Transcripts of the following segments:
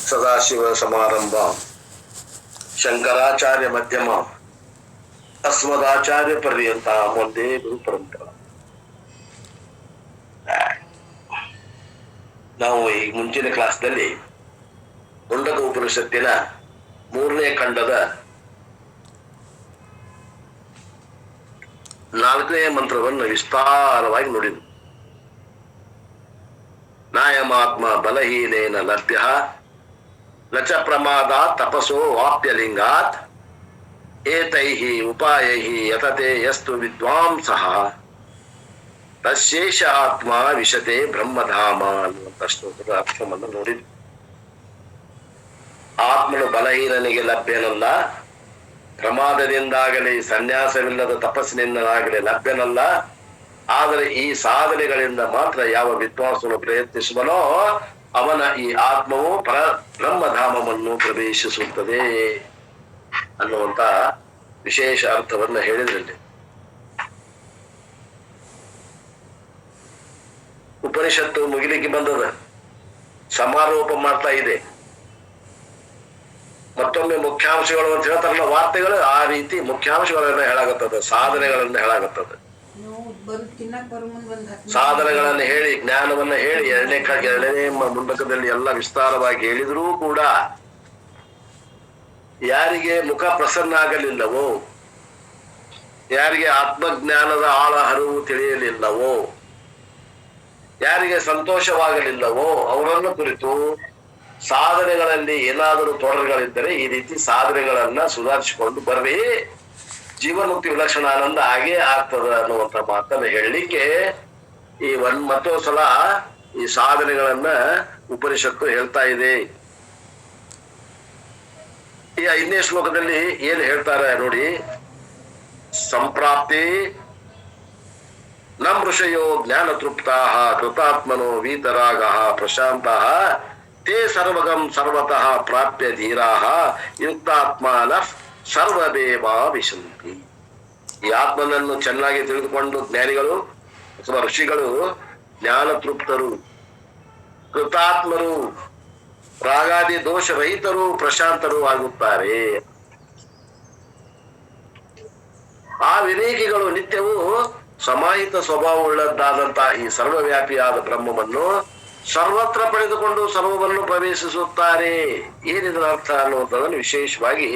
ಸದಾಶಿವ ಸಮಾರಂಭ ಶಂಕರಾಚಾರ್ಯ ಮಧ್ಯಮ ಅಸ್ಮದಾಚಾರ್ಯ ಪರ್ಯಂತ ಒಂದೇ ಗುರು ಪರಂಪರ. ನಾವು ಈ ಮುಂಚಿನ ಕ್ಲಾಸ್ನಲ್ಲಿ ಮುಂಡಕ ಉಪನಿಷತ್ತಿನ 3ನೇ ಖಂಡದ 4ನೇ ಮಂತ್ರವನ್ನು ವಿಸ್ತಾರವಾಗಿ ನೋಡಿದ್ವಿ. ನಾಯಮಾತ್ಮ ಬಲಹೀನೇನ ಲಭ್ಯ ನಚ ಪ್ರಮಾದ ತಪಸೋ ವಾಪ್ಯಲಿಂಗಾತ್ ಏತೈಹಿ ಉಪಾಯೈಹಿ ಯತತೆ ಯಸ್ತು ವಿದ್ವಾಂಸಃ ತಶೇಷ ಆತ್ಮ ವಿಶತೆ ಬ್ರಹ್ಮಧಾಮ ಅನ್ನುವಂಥ ಶ್ಲೋಕದ ಅರ್ಥವನ್ನು ನೋಡಿದ್ವಿ. ಆತ್ಮನು ಬಲಹೀನನಿಗೆ ಲಭ್ಯನಲ್ಲ, ಪ್ರಮಾದದಿಂದಾಗಲಿ ಸನ್ಯಾಸವಿಲ್ಲದ ತಪಸ್ಸಿನಿಂದಾಗಲಿ ಲಭ್ಯನಲ್ಲ. ಆದರೆ ಈ ಸಾಧನೆಗಳಿಂದ ಮಾತ್ರ ಯಾವ ವಿದ್ವಾಂಸನು ಪ್ರಯತ್ನಿಸುವನೋ ಅವನ ಈ ಆತ್ಮವು ಬ್ರಹ್ಮಧಾಮವನ್ನು ಪ್ರವೇಶಿಸುತ್ತದೆ ಅನ್ನುವಂತ ವಿಶೇಷ ಅರ್ಥವನ್ನ ಹೇಳಿದ್ರಲ್ಲಿ. ಉಪನಿಷತ್ತು ಮುಗಿಲಿಕ್ಕೆ ಬಂದದ, ಸಮಾರೋಪ ಮಾಡ್ತಾ ಇದೆ. ಮತ್ತೊಮ್ಮೆ ಮುಖ್ಯಾಂಶಗಳು ಅಂತ ಹೇಳ್ತಾರಲ್ಲ, ವಾರ್ತೆಗಳು ಆ ರೀತಿ ಮುಖ್ಯಾಂಶಗಳನ್ನ ಹೇಳಾಗತ್ತದ, ಸಾಧನೆಗಳನ್ನ ಹೇಳಾಗತ್ತದ. ಸಾಧನೆಗಳನ್ನ ಹೇಳಿ ಜ್ಞಾನವನ್ನ ಹೇಳಿ ಎರಡನೇ ಮುಂಡಕದಲ್ಲಿ ಎಲ್ಲ ವಿಸ್ತಾರವಾಗಿ ಹೇಳಿದ್ರೂ ಕೂಡ ಯಾರಿಗೆ ಮುಖ ಪ್ರಸನ್ನ ಆಗಲಿಲ್ಲವೋ, ಯಾರಿಗೆ ಆತ್ಮಜ್ಞಾನದ ಆಳ ಹರಿವು ತಿಳಿಯಲಿಲ್ಲವೋ, ಯಾರಿಗೆ ಸಂತೋಷವಾಗಲಿಲ್ಲವೋ ಅವರನ್ನು ಕುರಿತು ಸಾಧನೆಗಳಲ್ಲಿ ಏನಾದರೂ ತೊಡರುಗಳಿದ್ದರೆ ಈ ರೀತಿ ಸಾಧನೆಗಳನ್ನ ಸುಧಾರಿಸಿಕೊಂಡು ಬರ್ರಿ, ಜೀವನ್ಮುಕ್ತಿ ವಿಲಕ್ಷಣ ಆನಂದ ಹಾಗೇ ಆಗ್ತದ ಅನ್ನುವಂಥ ಮಾತನ್ನ ಹೇಳಲಿಕ್ಕೆ ಈ ಮತ್ತೊಂದು ಸಲ ಈ ಸಾಧನೆಗಳನ್ನ ಉಪನಿಷತ್ತು ಹೇಳ್ತಾ ಇದೆ. ಈ 5ನೇ ಶ್ಲೋಕದಲ್ಲಿ ಏನ್ ಹೇಳ್ತಾರೆ ನೋಡಿ. ಸಂಪ್ರಾಪ್ತಿ ನಮ್ ಋಷಯೋ ಜ್ಞಾನ ತೃಪ್ತಾ ಕೃತಾತ್ಮನೋ ವೀತರಾಗ ಪ್ರಶಾಂತ ತೇ ಸರ್ವಗಂ ಸರ್ವತಃ ಪ್ರಾಪ್ಯ ಧೀರಾ ಯುಕ್ತಾತ್ಮಾನ ಸರ್ವದೇವ ವಿಶಂತಿ. ಈ ಆತ್ಮನನ್ನು ಚೆನ್ನಾಗಿ ತಿಳಿದುಕೊಂಡು ಜ್ಞಾನಿಗಳು ಅಥವಾ ಋಷಿಗಳು ಜ್ಞಾನ ತೃಪ್ತರು, ಕೃತಾತ್ಮರು, ರಾಗಾದಿ ದೋಷರಹಿತರು, ಪ್ರಶಾಂತರು ಆಗುತ್ತಾರೆ. ಆ ವಿವೇಕಿಗಳು ನಿತ್ಯವೂ ಸಮಾಹಿತ ಸ್ವಭಾವವುಳ್ಳದ್ದಾದಂತಹ ಈ ಸರ್ವವ್ಯಾಪಿಯಾದ ಬ್ರಹ್ಮವನ್ನು ಸರ್ವತ್ರ ಪಡೆದುಕೊಂಡು ಸರ್ವವನ್ನು ಪ್ರವೇಶಿಸುತ್ತಾರೆ. ಏನಿದ್ರ ಅರ್ಥ ಅನ್ನುವಂಥದ್ದನ್ನು ವಿಶೇಷವಾಗಿ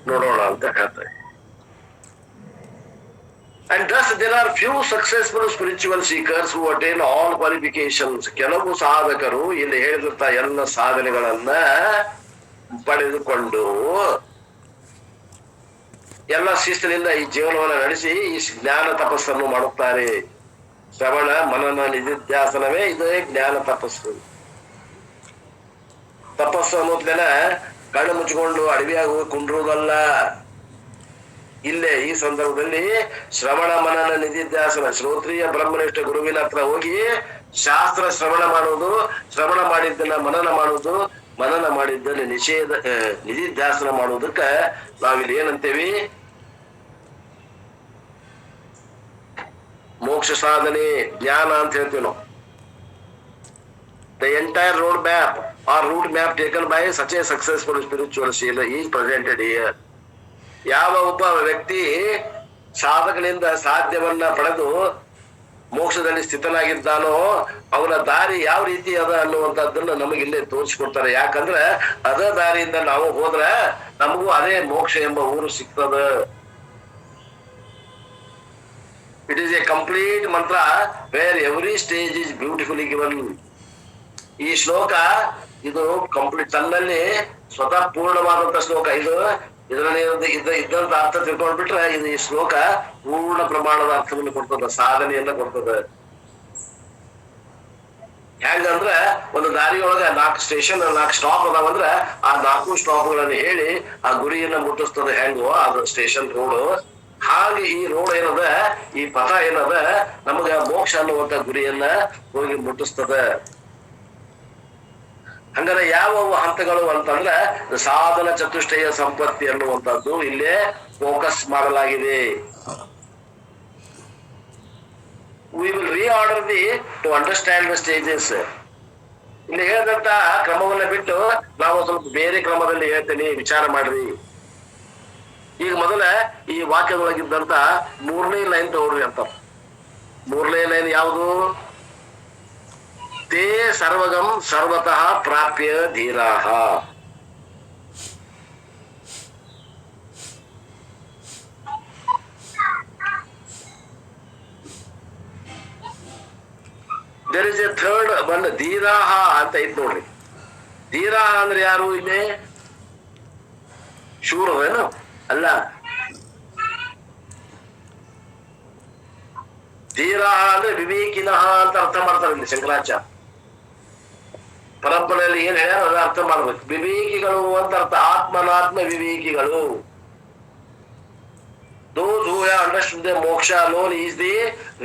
ನೋಡೋಣ ಅಂತ ಹೇಳ್ತಾರೆ. And thus there are few successful spiritual seekers who attain all qualifications. ಕೆಲವು ಸಾಧಕರು ಇಲ್ಲಿ ಹೇಳಿದಂತ ಎಲ್ಲ ಸಾಧನೆಗಳನ್ನ ಪಡೆದುಕೊಂಡು ಎಲ್ಲ ಶಿಸ್ತಿನಿಂದ ಈ ಜೀವನವನ್ನು ನಡೆಸಿ ಈ ಜ್ಞಾನ ತಪಸ್ಸನ್ನು ಮಾಡುತ್ತಾರೆ. ಶ್ರವಣ ಮನನ ನಿಧಿಧ್ಯಾಸನವೇ ಇದೇ ಜ್ಞಾನ ತಪಸ್ಸು. ತಪಸ್ಸು ಅನ್ನೋದ್ಲೆನ ಕಣ್ಣು ಮುಚ್ಚಿಕೊಂಡು ಅಡವಿಯಾಗಿ ಹೋಗಿ ಕುಂಡ್ರುವುದಲ್ಲ. ಇಲ್ಲೇ ಈ ಸಂದರ್ಭದಲ್ಲಿ ಶ್ರವಣ ಮನನ ನಿಧಿಧ್ಯಾಸನ, ಶ್ರೋತ್ರಿಯ ಬ್ರಹ್ಮನಿಷ್ಠ ಗುರುವಿನ ಹತ್ರ ಹೋಗಿ ಶಾಸ್ತ್ರ ಶ್ರವಣ ಮಾಡುವುದು, ಶ್ರವಣ ಮಾಡಿದ್ದನ್ನ ಮನನ ಮಾಡುವುದು, ಮನನ ಮಾಡಿದ್ದನ್ನ ನಿಧಿಧ್ಯಾಸನ ಮಾಡುವುದಕ್ಕ ನಾವಿಲ್ಲಿ ಏನಂತೇವಿ, ಮೋಕ್ಷ ಸಾಧನೆ ಜ್ಞಾನ ಅಂತ ಹೇಳ್ತೀವಿ ನಾವು. The entire road map or route map taken by such a successful spiritual seeker is presented here. ಯಾವ ಒಬ್ಬ ವ್ಯಕ್ತಿ ಸಾಧಕನಿಂದ ಸಾಧ್ಯವನ್ನ ಪಡೆದು ಮೋಕ್ಷದಲ್ಲಿ ಸ್ಥಿತನಾಗಿದ್ದಾನೋ ಅವನ ದಾರಿ ಯಾವ ರೀತಿ ಅದ ಅನ್ನುವಂಥದ್ದನ್ನ ನಮಗಿಲ್ಲೇ ತೋರಿಸ್ಕೊಡ್ತಾರೆ. ಯಾಕಂದ್ರೆ ಅದ ದಾರಿಯಿಂದ ನಾವು ಹೋದ್ರೆ ನಮಗೂ ಅದೇ ಮೋಕ್ಷ ಎಂಬ ಊರು ಸಿಗ್ತದ. It is a complete mantra where every stage is beautifully given. ಈ ಶ್ಲೋಕ ಇದು ಕಂಪ್ಲೀಟ್ ತನ್ನಲ್ಲಿ ಸ್ವತಃ ಪೂರ್ಣವಾದಂತ ಶ್ಲೋಕ. ಇದರಲ್ಲಿ ಇದ್ದಂತ ಅರ್ಥ ತಿಳ್ಕೊಂಡ್ಬಿಟ್ರೆ ಇದು ಈ ಶ್ಲೋಕ ಪೂರ್ಣ ಪ್ರಮಾಣದ ಅರ್ಥವನ್ನು ಕೊಡ್ತದ, ಸಾಧನೆಯನ್ನ ಕೊಡ್ತದ. ಹೆಂಗಂದ್ರ ಒಂದು ದಾರಿಯೊಳಗ 4 ಸ್ಟೇಷನ್ 4 ಸ್ಟಾಪ್ ಅದಾವಂದ್ರ ಆ 4 ಸ್ಟಾಪ್ಗಳನ್ನು ಹೇಳಿ ಆ ಗುರಿಯನ್ನ ಮುಟ್ಟಿಸ್ತದ. ಹೆಂಗೋ ಅದು ಸ್ಟೇಷನ್ ರೋಡ್, ಹಾಗೆ ಈ ರೋಡ್ ಏನದ, ಈ ಪಥ ಏನದ ನಮಗ ಮೋಕ್ಷ ಅನ್ನುವಂತ ಗುರಿಯನ್ನ ಹೋಗಿ ಮುಟ್ಟಿಸ್ತದ. ಹಂಗಾರೆ ಯಾವ ಹಂತಗಳು ಅಂತಂದ್ರೆ ಸಾಧನ ಚತುಷ್ಟಯ ಸಂಪತ್ತಿ ಅನ್ನುವಂಥದ್ದು ಇಲ್ಲೇ ಫೋಕಸ್ ಮಾಡಲಾಗಿದೆ. We will reorder to understand the stages. ಇಲ್ಲಿ ಹೇಳಿದಂತ ಕ್ರಮವನ್ನ ಬಿಟ್ಟು ನಾವು ಸ್ವಲ್ಪ ಬೇರೆ ಕ್ರಮದಲ್ಲಿ ಹೇಳ್ತೇನೆ, ವಿಚಾರ ಮಾಡ್ರಿ. ಈಗ ಮೊದಲ ಈ ವಾಕ್ಯದೊಳಗಿದ್ದಂತ 3ನೇ ಲೈನ್ ತಗೊಳ್ರಿ ಅಂತ. 3ನೇ ಲೈನ್ ಯಾವುದು? ತೇ ಸರ್ವಗಂ ಸರ್ವತಃ ಪ್ರಾಪ್ಯ ಧೀರಾಹ. There is a third one, ಧೀರಾಹ ಅಂತ ಐತ್ ನೋಡ್ರಿ. ಧೀರಾಹ ಅಂದ್ರೆ ಯಾರು? ಇಲ್ಲಿ ಶೂರವೇನು ಅಲ್ಲ. ಧೀರಾಹ ಅಂದ್ರೆ ವಿವೇಕಿನಃ ಅಂತ ಅರ್ಥ ಮಾಡ್ತಾರೆ ಇಲ್ಲಿ ಶಂಕರಾಚಾರ್ಯ. ಪರಂಪರೆಯಲ್ಲಿ ಏನ್ ಹೇಳ್ಯಾರ ಅದ ಅರ್ಥ ಮಾಡ್ಬೇಕು. ವಿವೇಕಿಗಳು ಅಂತ ಅರ್ಥ, ಆತ್ಮನಾತ್ಮ ವಿವೇಕಿಗಳು. Those who have understood the moksha alone is the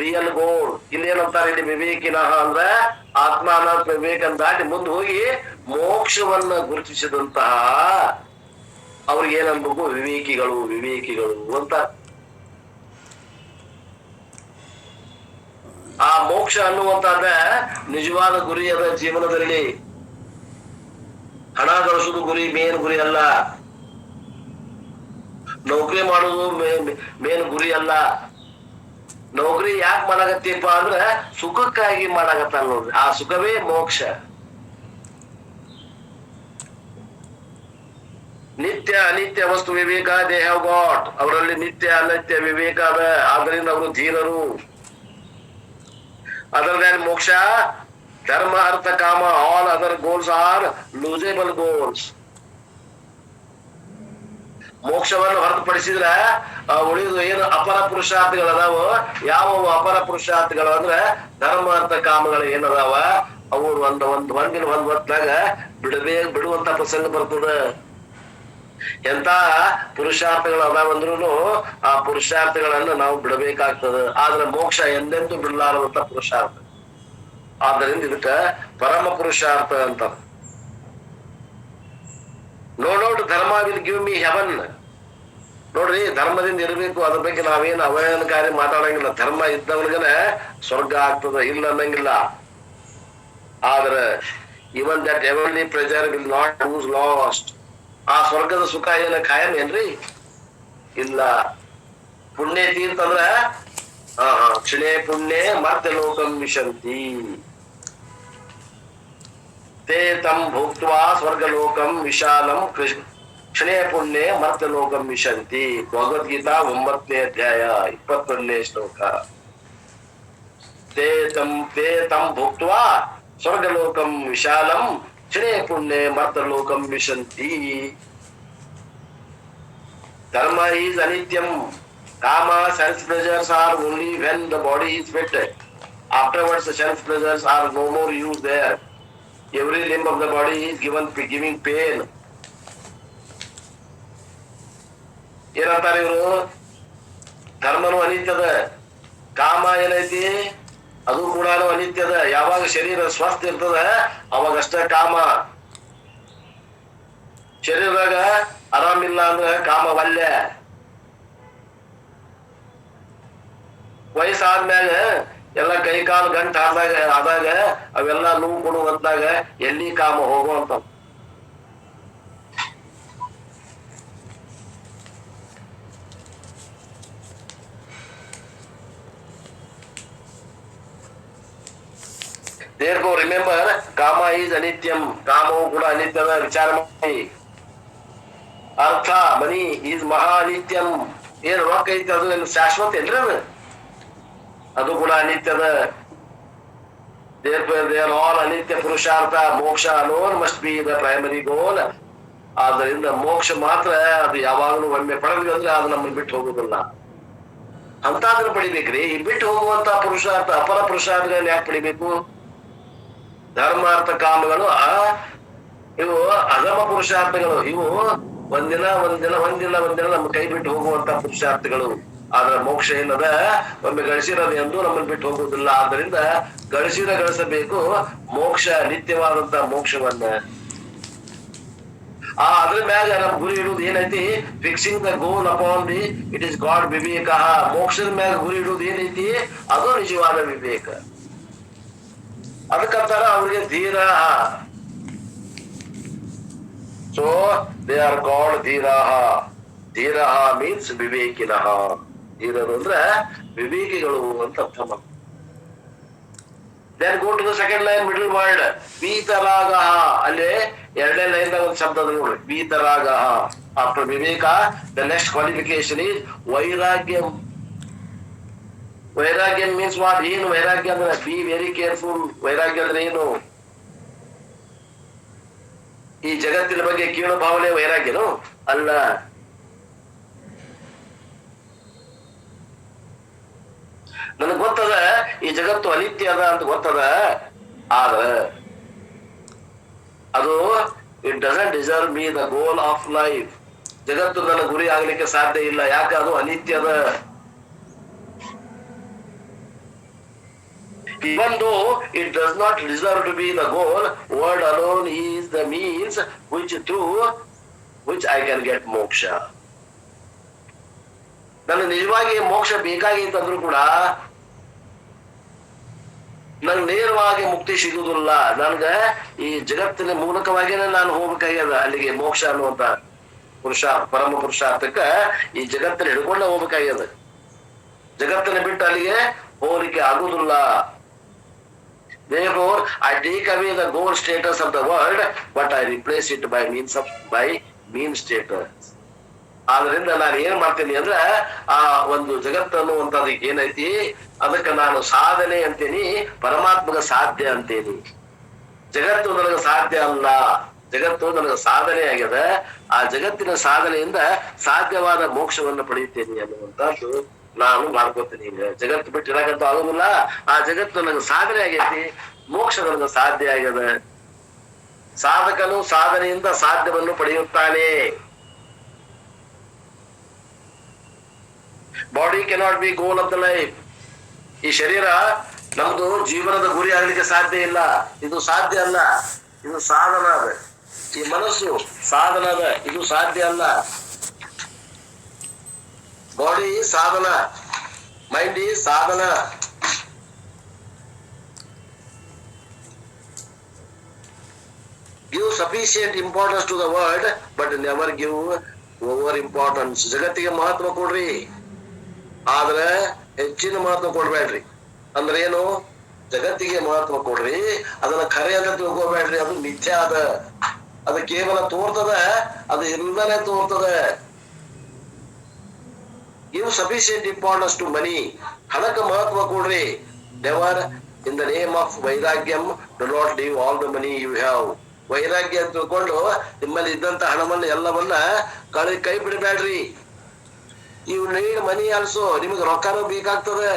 real goal. ಇಲ್ಲಿ ಏನಂತಾರೆ? ಇಲ್ಲಿ ವಿವೇಕಿನಃ ಅಂದ್ರೆ ಆತ್ಮಾನಾತ್ಮ ವಿವೇಕ ದಾಟಿ ಮುಂದೆ ಹೋಗಿ ಮೋಕ್ಷವನ್ನ ಗುರುತಿಸಿದಂತಹ ಅವ್ರಿಗೆ ಏನನ್ಬೇಕು? ವಿವೇಕಿಗಳು, ವಿವೇಕಿಗಳು ಅಂತ. ಆ ಮೋಕ್ಷ ಅನ್ನುವಂತಾದ ನಿಜವಾದ ಗುರಿ ಅದ ಜೀವನದಲ್ಲಿ. ಹಣ ಗಳಿಸುವುದು ಗುರಿ, ಮೇನ್ ಗುರಿ ಅಲ್ಲ. ನೌಕರಿ ಮಾಡುವುದು ಮೇನ್ ಗುರಿ ಅಲ್ಲ. ನೌಕರಿ ಯಾಕೆ ಮಾಡಾಕತ್ತೀಪ ಅಂದ್ರೆ ಸುಖಕ್ಕಾಗಿ ಮಾಡಾಕತ್ತ ನೋಡ್ರಿ. ಆ ಸುಖವೇ ಮೋಕ್ಷ. ನಿತ್ಯ ಅನಿತ್ಯ ವಸ್ತು ವಿವೇಕ ದೇ ಹ್ಯಾವ್ ಗಾಟ್. ಅವರಲ್ಲಿ ನಿತ್ಯ ಅನಿತ್ಯ ವಿವೇಕ ಅದ, ಆದ್ರಿಂದ ಅವರು ಧೀರರು. ಅದರ್ ದ್ಯಾನ್ ಮೋಕ್ಷ, ಧರ್ಮ, ಅರ್ಥ, ಕಾಮ, all other goals are losable goals. ಮೋಕ್ಷವನ್ನು ಹೊರತುಪಡಿಸಿದ್ರ ಉಳಿದು ಏನು ಅಪರ ಪುರುಷಾರ್ಥಗಳದಾವ, ಯಾವ ಅಪರ ಪುರುಷಾರ್ಥಗಳು ಅಂದ್ರೆ ಧರ್ಮ, ಅರ್ಥ, ಕಾಮಗಳು ಏನದಾವ ಅವು ಒಂದ್ ಹೊತ್ತಾಗ ಬಿಡುವಂತ ಪ್ರಸಂಗ ಬರ್ತದ. ಎಂತ ಪುರುಷಾರ್ಥಗಳು ಅದಾವಂದ್ರೂ ಆ ಪುರುಷಾರ್ಥಗಳನ್ನ ನಾವು ಬಿಡಬೇಕಾಗ್ತದ. ಆದ್ರೆ ಮೋಕ್ಷ ಎಂದೆಂದೂ ಬಿಡಲಾರದಂತ ಪುರುಷಾರ್ಥ. ಆದ್ದರಿಂದ ಇದಕ್ಕ ಪರಮ ಪುರುಷಾರ್ಥ ಅಂತ. ನೋಡ್ ಧರ್ಮ ವಿಲ್ ಗಿವ್ ಮಿ ಹೆವನ್. ನೋಡ್ರಿ, ಧರ್ಮದಿಂದ ಇರಬೇಕು. ಅದ್ರ ಬಗ್ಗೆ ನಾವೇನು ಅವಹೇಳನಕಾರಿ ಮಾತಾಡಂಗಿಲ್ಲ. ಧರ್ಮ ಇದ್ದವನಿಗನ ಸ್ವರ್ಗ ಆಗ್ತದ, ಇಲ್ಲ ಅನ್ನಂಗಿಲ್ಲ. ಆದ್ರೆ even that heavenly pleasure will not lose last. ಆ ಸ್ವರ್ಗದ ಸುಖ ಏನ ಖಾಯಂ ಏನ್ರಿ? ಇಲ್ಲ. ಪುಣ್ಯ ತೀರ್ಥ ಅಂದ್ರ ಕ್ಷಣೇ ಪುಣ್ಯ ಮತ್ತೆ ಲೋಕಂ ವಿಶಂತಿ. ತೇ ತಂ ಭೋಕ್ತ್ವಾ ಸ್ವರ್ಗಲೋಕಂ ವಿಶಾಲಂ ಕ್ಷಣೇ ಪುಣ್ಯ ಮತ್ತೆ ಲೋಕಂ ವಿಶಂತಿ. ಭಗವದ್ಗೀತಾ 9ನೇ ಅಧ್ಯಾಯ 21ನೇ ಶ್ಲೋಕ. ತೇ ತಂ ಭೋಕ್ತ್ವಾ ಸ್ವರ್ಗಲೋಕಂ ವಿಶಾಲಂ ಕ್ಷಣೇ ಪುಣ್ಯ ಮತ್ತೆ ಲೋಕಂ ವಿಶಂತಿ. ಧರ್ಮ ಈಸ್ ಅನಿತ್ಯಂ. ಕಾಮ, self pleasures are only when the body is fit. Afterwards the self pleasures are no more used there. Every limb of the body is giving pain. ಏನಂತಾರೆ ಇವರು? ಧರ್ಮನು ಅನಿತ್ಯದ, ಕಾಮ ಏನೈತಿ ಅದು ಕೂಡ ಅನಿತ್ಯದ. ಯಾವಾಗ ಶರೀರ ಸ್ವಸ್ಥ ಇರ್ತದ ಅವಾಗಷ್ಟೇ ಕಾಮ. ಶರೀರದಾಗ ಆರಾಮಿಲ್ಲ ಅಂದ್ರೆ ಕಾಮ ವಲ್ಯ. ವಯಸ್ಸಾದ್ಮ್ಯಾಗ ಎಲ್ಲ ಕೈ ಕಾಲು ಗಂಟು ಆದಾಗ ಅವೆಲ್ಲ ನೋವು ಕೊಡುವಂತಾಗ ಎಲ್ಲಿ ಕಾಮ ಹೋಗುವಂತ. Therefore remember, ಕಾಮ ಈಸ್ ಅನಿತ್ಯಂ. ಕಾಮವು ಕೂಡ ಅನಿತ್ಯದ, ವಿಚಾರ ಮಾಡಿ. ಅರ್ಥ, ಮನಿ ಈಸ್ ಮಹಾ ಅನಿತ್ಯಂ. ಏನ್ ರೊಕ್ಕ ಐತಿ ಅದು ಏನು ಶಾಶ್ವತ ಏನ್ರಿ? ಅದು ಕೂಡ ಅನಿತ್ಯದ. Therefore they are all ಅನಿತ್ಯ ಪುರುಷಾರ್ಥ. ಮೋಕ್ಷ alone must be the primary goal. ಆದ್ದರಿಂದ ಮೋಕ್ಷ ಮಾತ್ರ ಅದು ಯಾವಾಗಲೂ ಒಮ್ಮೆ ಪಡೆದ್ವಿ ಅಂದ್ರೆ ಅದು ನಮ್ಮನ್ನು ಬಿಟ್ಟು ಹೋಗುದಿಲ್ಲ. ಅಂತದನ್ನ ಪಡಿಬೇಕ್ರಿ. ಈ ಬಿಟ್ಟು ಹೋಗುವಂತ ಪುರುಷಾರ್ಥ, ಅಪರ ಪುರುಷಾರ್ಥಗಳನ್ನ ಯಾಕೆ ಪಡಿಬೇಕು? ಧರ್ಮ, ಅರ್ಥ, ಕಾಮಗಳು ಇವು ಅಧಮ ಪುರುಷಾರ್ಥಗಳು. ಇವು ಒಂದಿನ ನಮ್ಮ ಕೈ ಬಿಟ್ಟು ಹೋಗುವಂತ ಪುರುಷಾರ್ಥಗಳು. ಆದ್ರೆ ಮೋಕ್ಷ ಏನದ ಒಮ್ಮೆ ಗಳಿಸಿರೋದು ಎಂದು ನಮ್ಮನ್ನು ಬಿಟ್ಟು ಹೋಗುವುದಿಲ್ಲ. ಆದ್ದರಿಂದ ಗಳಿಸಬೇಕು ಮೋಕ್ಷ, ನಿತ್ಯವಾದಂತ ಮೋಕ್ಷವನ್ನ. ಅದ್ರ ಮ್ಯಾಗ ನಮ್ ಗುರಿ ಇಡುವುದು ಏನೈತಿ? Fixing the goal upon the it is God ವಿವೇಕ. ಮೋಕ್ಷದ ಮ್ಯಾಗ ಗುರಿ ಇಡುವುದು ಏನೈತಿ? ಅದು ನಿಜವಾದ ವಿವೇಕ. ಅದಕ್ಕಂತಾರ ಅವ್ರಿಗೆ ಧೀರ. ಸೊ ದೇ ಆರ್ ಕಾಲ್ಡ್ ಧೀರಾಹ. ಧೀರಹ ಮೀನ್ಸ್ ವಿವೇಕಿನಃ. ಧೀರರು ಅಂದ್ರೆ ವಿವೇಕಿಗಳು ಅಂತ ಅರ್ಥ ಮಾಡ್ತಾರೆ. Then go to the second line, middle word, Vitaraga. ಅಲ್ಲಿ ಎರಡನೇ ಲೈನ್ ಒಂದು ಶಬ್ದ ನೋಡಿ, Vitaraga. After Viveka, the next qualification is Vairagyam. Vairagyam means what? ಏನು ವೈರಾಗ್ಯ ಅಂದ್ರೆ? Be very careful. ವೈರಾಗ್ಯ ಅಂದ್ರೆ ಏನು? ಈ ಜಗತ್ತಿನ ಬಗ್ಗೆ ಕೀಳು ಭಾವನೆ ವೈರಾಗ್ಯನು ಅಲ್ಲ. ನನಗ್ ಗೊತ್ತದ ಈ ಜಗತ್ತು ಅನಿತ್ಯ ಅದ ಅಂತ ಗೊತ್ತದ, ಆದ್ರ ಅದು it doesn't deserve me the goal of life. ಜಗತ್ತು ನನ್ನ ಗುರಿ ಆಗ್ಲಿಕ್ಕೆ ಸಾಧ್ಯ ಇಲ್ಲ. ಯಾಕೆ? ಅದು ಅನಿತ್ಯದ. Even though it does not deserve to be the goal, word alone is the means through which I can get moksha. ನನಗೆ ನಿಜವಾಗಿ ಮೋಕ್ಷ ಬೇಕಾಗಿತ್ತಂದ್ರೂ ಕೂಡ ನಂಗೆ ನೇರವಾಗಿ ಮುಕ್ತಿ ಸಿಗುವುದಿಲ್ಲ. ನನ್ಗ ಈ ಜಗತ್ತಿನ ಮೂಲಕವಾಗಿನೇ ನಾನು ಹೋಗ್ಬೇಕಾಗ್ಯದ ಅಲ್ಲಿಗೆ, ಮೋಕ್ಷ ಅನ್ನುವಂತ ಪರಮ ಪುರುಷಾರ್ಥಕ್ಕ ಈ ಜಗತ್ತಿನ ಹಿಡ್ಕೊಂಡ ಹೋಗ್ಬೇಕಾಗ್ಯದ. ಜಗತ್ತಿನ ಬಿಟ್ಟು ಅಲ್ಲಿಗೆ ಹೋಗ್ಲಿಕ್ಕೆ ಆಗುದಿಲ್ಲ. Therefore, I take away the goal status of the world, but I replace it by mean status. ಆದ್ರಿಂದ ನಾನು ಏನ್ ಮಾಡ್ತೀನಿ ಅಂದ್ರೆ, ಆ ಒಂದು ಜಗತ್ತು ಅನ್ನುವಂಥದ್ದು ಏನೈತಿ ಅದಕ್ಕೆ ನಾನು ಸಾಧನೆ ಅಂತೀನಿ, ಪರಮಾತ್ಮಗ ಸಾಧ್ಯ ಅಂತೇನಿ. ಜಗತ್ತು ನನಗೆ ಸಾಧ್ಯ ಅಲ್ಲ, ಜಗತ್ತು ನನಗೆ ಸಾಧನೆ ಆಗ್ಯದ. ಆ ಜಗತ್ತಿನ ಸಾಧನೆಯಿಂದ ಸಾಧ್ಯವಾದ ಮೋಕ್ಷವನ್ನು ಪಡೆಯುತ್ತೇನೆ ಅನ್ನುವಂಥದ್ದು ನಾನು ಮಾಡ್ಕೋತೀನಿ. ಈಗ ಜಗತ್ತು ಬಿಟ್ಟು ಇರಕಂತೂ ಆಗೋದಿಲ್ಲ. ಆ ಜಗತ್ತು ನನಗೆ ಸಾಧನೆ ಆಗೈತಿ, ಮೋಕ್ಷ ನನಗೆ ಸಾಧ್ಯ ಆಗ್ಯದ. ಸಾಧಕನು ಸಾಧನೆಯಿಂದ ಸಾಧ್ಯವನ್ನು ಪಡೆಯುತ್ತಾನೆ. Body cannot be goal of the life. ಈ ಶರೀರ ನಮ್ದು ಜೀವನದ ಗುರಿ ಆಗ್ಲಿಕ್ಕೆ ಸಾಧ್ಯ ಇಲ್ಲ. ಇದು ಸಾಧ್ಯ ಅಲ್ಲ, ಇದು ಸಾಧನ ಅದ. ಈ ಮನಸ್ಸು ಸಾಧನ ಅದ, ಇದು ಸಾಧ್ಯ ಅಲ್ಲ. ಬಾಡಿ ಸಾಧನ, ಮೈಂಡ್ ಈ ಸಾಧನ. Give sufficient importance to the word, but never give over importance. ಜಗತ್ತಿಗೆ ಮಹತ್ವ ಕೊಡ್ರಿ, ಆದ್ರೆ ಹೆಚ್ಚಿನ ಮಹತ್ವ ಕೊಡ್ಬೇಡ್ರಿ. ಅಂದ್ರೆ ಏನು? ಜಗತ್ತಿಗೆ ಮಹತ್ವ ಕೊಡ್ರಿ, ಅದನ್ನ ಖರೆ ಅಂತ ತಿಳ್ಕೊಬೇಡ್ರಿ. ಅದು ಮಿಥ್ಯ ಅದ, ಅದು ಕೇವಲ ತೋರ್ತದ, ಅದು ಇಲ್ದನೆ ತೋರ್ತದ. Give sufficient importance to money. ಹಣಕ್ಕೆ ಮಹತ್ವ ಕೊಡ್ರಿ. Never in the name of ವೈರಾಗ್ಯಂ do not leave all the money you have. ವೈರಾಗ್ಯ ಅಂತ ತಿಳ್ಕೊಂಡು ನಿಮ್ಮಲ್ಲಿ ಇದ್ದಂತ ಹಣವನ್ನ ಎಲ್ಲವನ್ನ ಕೈ ಬಿಡಬೇಡ್ರಿ. You need money also. ನಿಮಗೆ ರೊಕ್ಕನೂ ಬೇಕಾಗ್ತದೆ.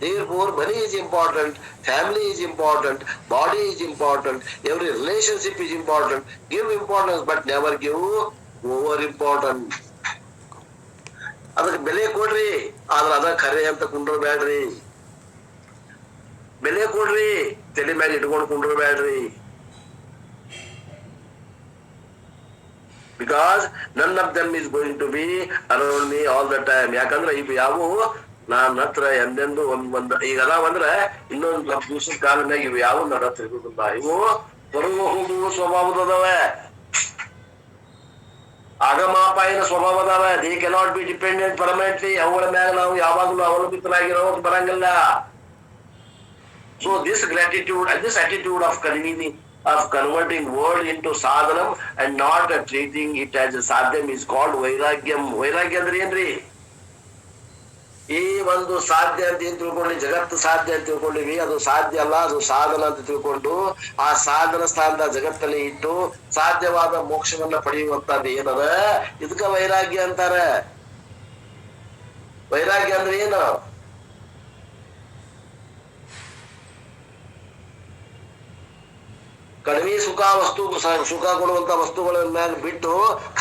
Therefore, money is important, family is important, body is important, every relationship is important. Give importance, but never give over importance. ಅದಕ್ಕೆ ಬೆಲೆ ಕೊಡ್ರಿ, ಆದ್ರೆ ಅದ ಖರೆ ಅಂತ ಕುಂಡ್ರಬೇಡ್ರಿ. ಬೆಲೆ ಕೊಡ್ರಿ, ತಲೆ ಮೇಲೆ ಇಟ್ಕೊಂಡು ಕುಂಡ್ರಬೇಡ್ರಿ. Because none of them is going to be around me all the time. ಯಾಕಂದ್ರೆ ಇವು ಯಾವು ನಾನ್ ಹತ್ರ ಎಂದೆಂದು ಒಂದ್ ಈಗ ಅದಾವಂದ್ರೆ ಇನ್ನೊಂದು 10 ದಿವಸದ ಕಾಲನಾಗ ಇವು ಯಾವ ನನ್ನ ಹತ್ರ ಇರುವುದಿಲ್ಲ. ಇವು ಬರುವ ಹೋಗುವ ಸ್ವಭಾವದವೆ, ಆಗಮಾಪಾಯನ ಸ್ವಭಾವ ಅದಾವೆ. They cannot be dependent permanently. ಅವುಗಳ ಮ್ಯಾಗ ನಾವು ಯಾವಾಗಲೂ ಅವಲಂಬಿತರಾಗಿರೋದು ಬರಂಗಿಲ್ಲ. So this gratitude and this attitude of converting world into sadhanam and not treating it as a sadhyam is called vairagyam. vairagya ಅಂದ್ರೆ ಏನ್ರಿ? ಈ ಒಂದು ಸಾಧ್ಯ ಅಂತ ಏನ್ ತಿಳ್ಕೊಂಡ್ವಿ, ಜಗತ್ತು ಸಾಧ್ಯ ಅಂತ ತಿಳ್ಕೊಂಡಿವಿ, ಅದು ಸಾಧ್ಯ ಅಲ್ಲ, ಅದು ಸಾಧನ ಅಂತ ತಿಳ್ಕೊಂಡು ಆ ಸಾಧನ ಸ್ಥಾನದ ಜಗತ್ತಲ್ಲಿ ಇಟ್ಟು ಸಾಧ್ಯವಾದ ಮೋಕ್ಷವನ್ನ ಪಡೆಯುವಂತದ್ದು ಏನದ, ಇದಕ್ಕ ವೈರಾಗ್ಯ ಅಂತಾರೆ. ವೈರಾಗ್ಯ ಅಂದ್ರೆ ಏನು? ಕಡಿಮೆ ಸುಖ ಕೊಡುವಂತ ವಸ್ತುಗಳ ಮ್ಯಾಲ ಬಿಟ್ಟು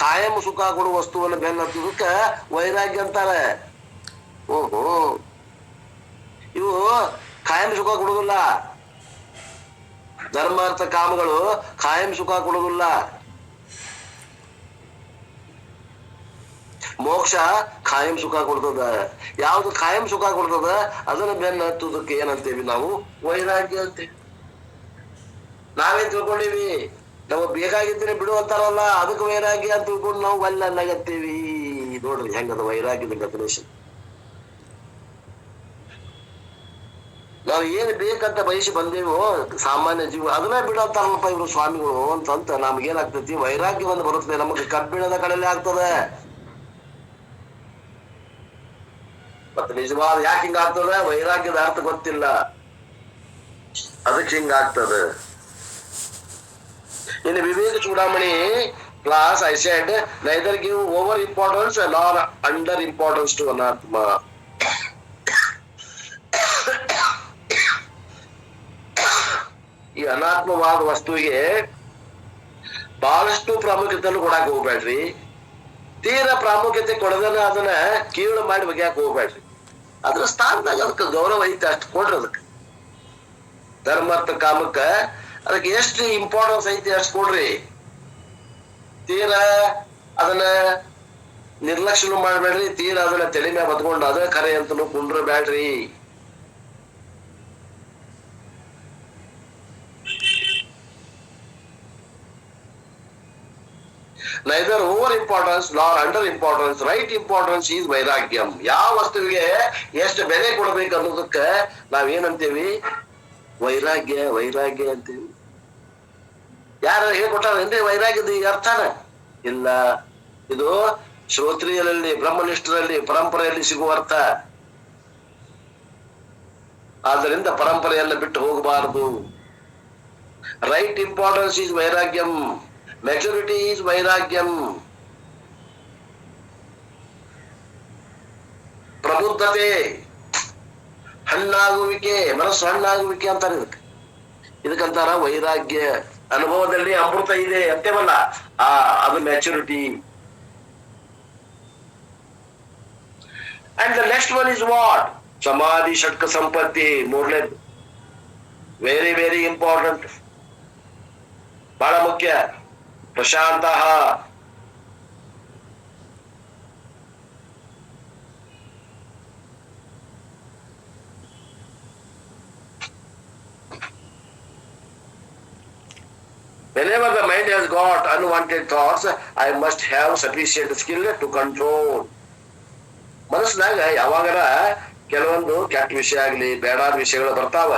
ಕಾಯಂ ಸುಖ ಕೊಡುವ ವಸ್ತುವನ್ನ ಬೆನ್ನ ಹತ್ತುದಕ್ಕ ವೈರಾಗ್ಯ ಅಂತಾರೆ. ಓಹೋ, ಇವು ಕಾಯಂ ಸುಖ ಕೊಡುದಿಲ್ಲ. ಧರ್ಮಾರ್ಥ ಕಾಮಗಳು ಕಾಯಂ ಸುಖ ಕೊಡುದಿಲ್ಲ. ಮೋಕ್ಷ ಕಾಯಂ ಸುಖ ಕೊಡ್ತದ. ಯಾವ್ದು ಕಾಯಂ ಸುಖ ಕೊಡ್ತದ ಅದನ್ನ ಬೆನ್ನ ಹತ್ತುದಕ್ಕೆ ಏನಂತೇವಿ ನಾವು? ವೈರಾಗ್ಯ ಅಂತೇವಿ. ನಾವೇನ್ ತಿಳ್ಕೊಂಡಿವಿ, ನಮಗ್ ಬೇಕಾಗಿದ್ರೆ ಬಿಡು ಅಂತಾರಲ್ಲ, ಅದಕ್ಕೆ ವೈರಾಗ್ಯ ಅಂತ ತಿಳ್ಕೊಂಡು ನಾವು ಅಲ್ಲಗತ್ತೀವಿ. ನೋಡ್ರಿ ಹೆಂಗದ ವೈರಾಗ್ಯದ ಡೆಫಿನೇಷನ್. ನಾವು ಏನ್ ಬೇಕಂತ ಬಯಸಿ ಬಂದೇವೋ ಸಾಮಾನ್ಯ ಜೀವ, ಅದನ್ನ ಬಿಡಂತಾರಲ್ಲಪ್ಪ ಇವ್ರು ಸ್ವಾಮಿಗಳು ಅಂತ ನಮ್ಗೇನಾಗ್ತೈತಿ, ವೈರಾಗ್ಯ ಒಂದು ಬರುತ್ತದೆ. ನಮಗೆ ಕಬ್ಬಿಣದ ಕಡಲೆ ಆಗ್ತದೆ. ಮತ್ತೆ ನಿಜವಾದ ಯಾಕೆ ಹಿಂಗಾಗ್ತದೆ? ವೈರಾಗ್ಯದ ಅರ್ಥ ಗೊತ್ತಿಲ್ಲ, ಅದಕ್ಕೆ ಹಿಂಗಾಗ್ತದೆ. ಇನ್ನು ವಿವೇಕ ಚೂಡಾಮಣಿ class I said neither give over importance nor under importance to ಅನಾತ್ಮ. ಈ ಅನಾತ್ಮವಾದ ವಸ್ತುವಿಗೆ ಬಹಳಷ್ಟು ಪ್ರಾಮುಖ್ಯತೆಯನ್ನು ಕೊಡಾಕ್ ಹೋಗ್ಬೇಡ್ರಿ. ತೀರಾ ಪ್ರಾಮುಖ್ಯತೆ ಕೊಡದನ ಅದನ್ನ ಕೀಳು ಮಾಡಿ ಬಗೆಯಾಕ ಹೋಗ್ಬೇಡ್ರಿ. ಅದ್ರ ಸ್ಥಾನದಾಗ ಅದಕ್ಕೆ ಗೌರವ ಐತೆ, ಅಷ್ಟು ಕೊಡ್ರಿ. ಅದಕ್ಕೆ ಧರ್ಮಾರ್ಥ ಕಾಮಕ್ಕ ಅದಕ್ಕೆ ಎಷ್ಟು ಇಂಪಾರ್ಟೆನ್ಸ್ ಐತಿ ಅಷ್ಟು ಕೊಡ್ರಿ. ತೀರಾ ಅದನ್ನ ನಿರ್ಲಕ್ಷ್ಯ ಮಾಡ್ಬೇಡ್ರಿ. ತೀರಾ ಅದನ್ನ ತಲೆ ಮ್ಯಾಗ ಬತ್ಕೊಂಡು ಅದ ಖರೆ ಅಂತನೂ ಕುಂಡ್ರಬೇಡ್ರಿ. Neither over importance nor under importance. Right importance is ವೈರಾಗ್ಯಂ. ಯಾವ ವಸ್ತುವಿಗೆ ಎಷ್ಟು ಬೆಲೆ ಕೊಡ್ಬೇಕು ಅನ್ನೋದಕ್ಕೆ ನಾವೇನಂತೀವಿ? ವೈರಾಗ್ಯ, ವೈರಾಗ್ಯ ಅಂತೀವಿ. ಯಾರು ಹೇಳ್ಕೊಟ್ಟಾರೇನ್ರಿ ವೈರಾಗ್ಯದ ಈ ಅರ್ಥನ? ಇಲ್ಲ, ಇದು ಶ್ರೋತ್ರಿಯರಲ್ಲಿ, ಬ್ರಹ್ಮನಿಷ್ಠರಲ್ಲಿ, ಪರಂಪರೆಯಲ್ಲಿ ಸಿಗುವ ಅರ್ಥ. ಆದ್ದರಿಂದ ಪರಂಪರೆಯನ್ನ ಬಿಟ್ಟು ಹೋಗಬಾರದು. ರೈಟ್ ಇಂಪಾರ್ಟೆನ್ಸ್ ಈಸ್ ವೈರಾಗ್ಯಂ. ಮೆಚುರಿಟಿ ಈಸ್ ವೈರಾಗ್ಯಂ. ಪ್ರಬುದ್ಧತೆ, ಹಣ್ಣಾಗುವಿಕೆ, ಮನಸ್ಸು ಹಣ್ಣಾಗುವಿಕೆ ಅಂತಾರೆ ಇದಕ್ಕಂತಾರ ವೈರಾಗ್ಯ. ಅನುಭವದಲ್ಲಿ ಅಮೃತ ಇದೆ ಅಂತೇವಲ್ಲ, ಅದು maturity. And the next one is what? ಸಮಾಧಿ ಷಟ್ಕ ಸಂಪತ್ತಿ. ಮೂರನೇದು ವೆರಿ ವೆರಿ ಇಂಪಾರ್ಟೆಂಟ್, ಬಹಳ ಮುಖ್ಯ. ಪ್ರಶಾಂತ, whenever the mind has got unwanted thoughts, I must have sufficient skill to control. ಮನಸ್ಸಿನಾಗ ಯಾವಾಗರ ಕೆಲವೊಂದು ಕೆಟ್ಟ ವಿಷಯ ಆಗ್ಲಿ, ಬೇಡಾದ ವಿಷಯಗಳು ಬರ್ತಾವ.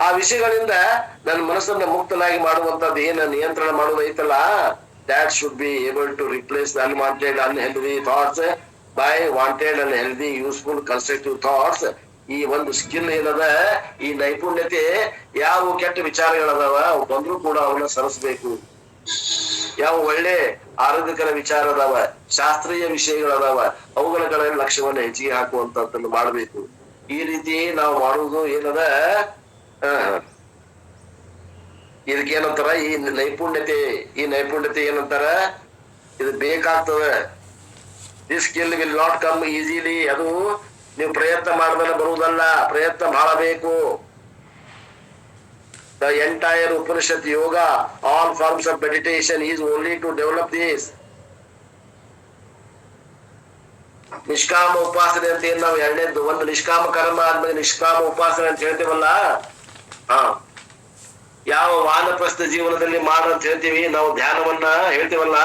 ಆ ವಿಷಯಗಳಿಂದ ನನ್ನ ಮನಸ್ಸನ್ನ ಮುಕ್ತನಾಗಿ ಮಾಡುವಂತದ್ದು ಏನ ನಿಯಂತ್ರಣ ಮಾಡೋದೈತಲ್ಲ, that should be able to replace the unwanted unhealthy thoughts by wanted and healthy useful constructive thoughts. ಈ ಒಂದು ಸ್ಕಿಲ್ ಏನದ, ಈ ನೈಪುಣ್ಯತೆ, ಯಾವ ಕೆಟ್ಟ ವಿಚಾರಗಳದಾವ ಬಂದ್ರು ಕೂಡ ಅವನ್ನ ಸರಿಸಬೇಕು. ಯಾವ ಒಳ್ಳೆ ಆರೋಗ್ಯಕರ ವಿಚಾರ ಅದಾವ, ಶಾಸ್ತ್ರೀಯ ವಿಷಯಗಳದಾವ, ಅವುಗಳ ಕಡೆ ಲಕ್ಷ್ಯವನ್ನ ಹೆಚ್ಚಿಗೆ ಹಾಕುವಂತದ್ದನ್ನು ಮಾಡಬೇಕು. ಈ ರೀತಿ ನಾವು ಮಾಡುವುದು ಏನದ, ಇದಕ್ಕೆ ಏನಂತಾರ? ಈ ನೈಪುಣ್ಯತೆ. ಈ ನೈಪುಣ್ಯತೆ ಏನಂತಾರ? ಇದು ಬೇಕಾಗ್ತದೆ. This skill will not come easily. ಅದು ನೀವು ಪ್ರಯತ್ನ ಮಾಡಿದ್ರೆ ಬರುವುದಲ್ಲ, ಪ್ರಯತ್ನ ಬಹಳ ಬೇಕು. The entire Upanishad yoga, all forms of meditation is only to develop this. ನಿಷ್ಕಾಮ ಉಪಾಸನೆ ಅಂತ ಏನ್ ನಾವು ಎರಡನೇದ್ದು, ಒಂದು ನಿಷ್ಕಾಮ ಕರ್ಮ ಆದ್ಮೇಲೆ ನಿಷ್ಕಾಮ ಉಪಾಸನೆ ಅಂತ ಹೇಳ್ತೇವಲ್ಲ, ಯಾವ ವಾನಪ್ರಸ್ಥ ಜೀವನದಲ್ಲಿ ಅಂತ ಹೇಳ್ತೀವಿ ನಾವು, ಧ್ಯಾನವನ್ನ ಹೇಳ್ತೀವಲ್ಲ,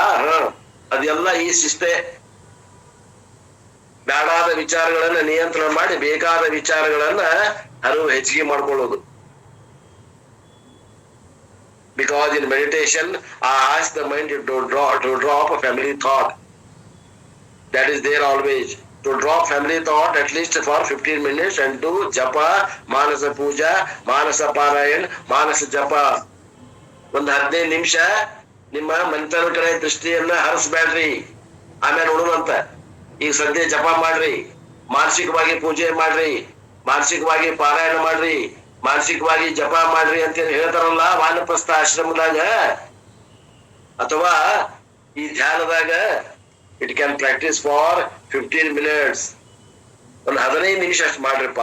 ಅದೆಲ್ಲ ಈ ಶಿಸ್ತೆ. ಬೇಡಾದ ವಿಚಾರಗಳನ್ನ ನಿಯಂತ್ರಣ ಮಾಡಿ ಬೇಕಾದ ವಿಚಾರಗಳನ್ನ ಅರಿವು ಹೆಚ್ಚಿಗೆ ಮಾಡ್ಕೊಳ್ಳೋದು. Because in meditation, I ask the mind to drop a family thought. That is there always. To drop family thought at least for 15 minutes and do japa, manasa puja, manasa parayan, manasa japa. ಒಂದು 15 ನಿಮಿಷ ನಿಮ್ಮ ಮನತನ ಕಡೆ ದೃಷ್ಟಿಯನ್ನ ಹರಿಸ್ಬೇಡ್ರಿ, ಆಮೇಲೆ ನೋಡುವಂತ. ಈಗ ಸದ್ಯ ಜಪ ಮಾಡ್ರಿ, ಮಾನಸಿಕವಾಗಿ ಪೂಜೆ ಮಾಡ್ರಿ, ಮಾನಸಿಕವಾಗಿ ಪಾರಾಯಣ ಮಾಡ್ರಿ, ಮಾನಸಿಕವಾಗಿ ಜಪ ಮಾಡ್ರಿ ಅಂತ ಹೇಳ್ತಾರಲ್ಲ ವಾನಪ್ರಸ್ಥ ಆಶ್ರಮದಾಗ ಅಥವಾ ಈ ಧ್ಯಾನದಾಗ. It can practice for 15 minutes. ಒಂದು 15 ನಿಮಿಷ ಅಷ್ಟು ಮಾಡ್ರಿಪ್ಪ.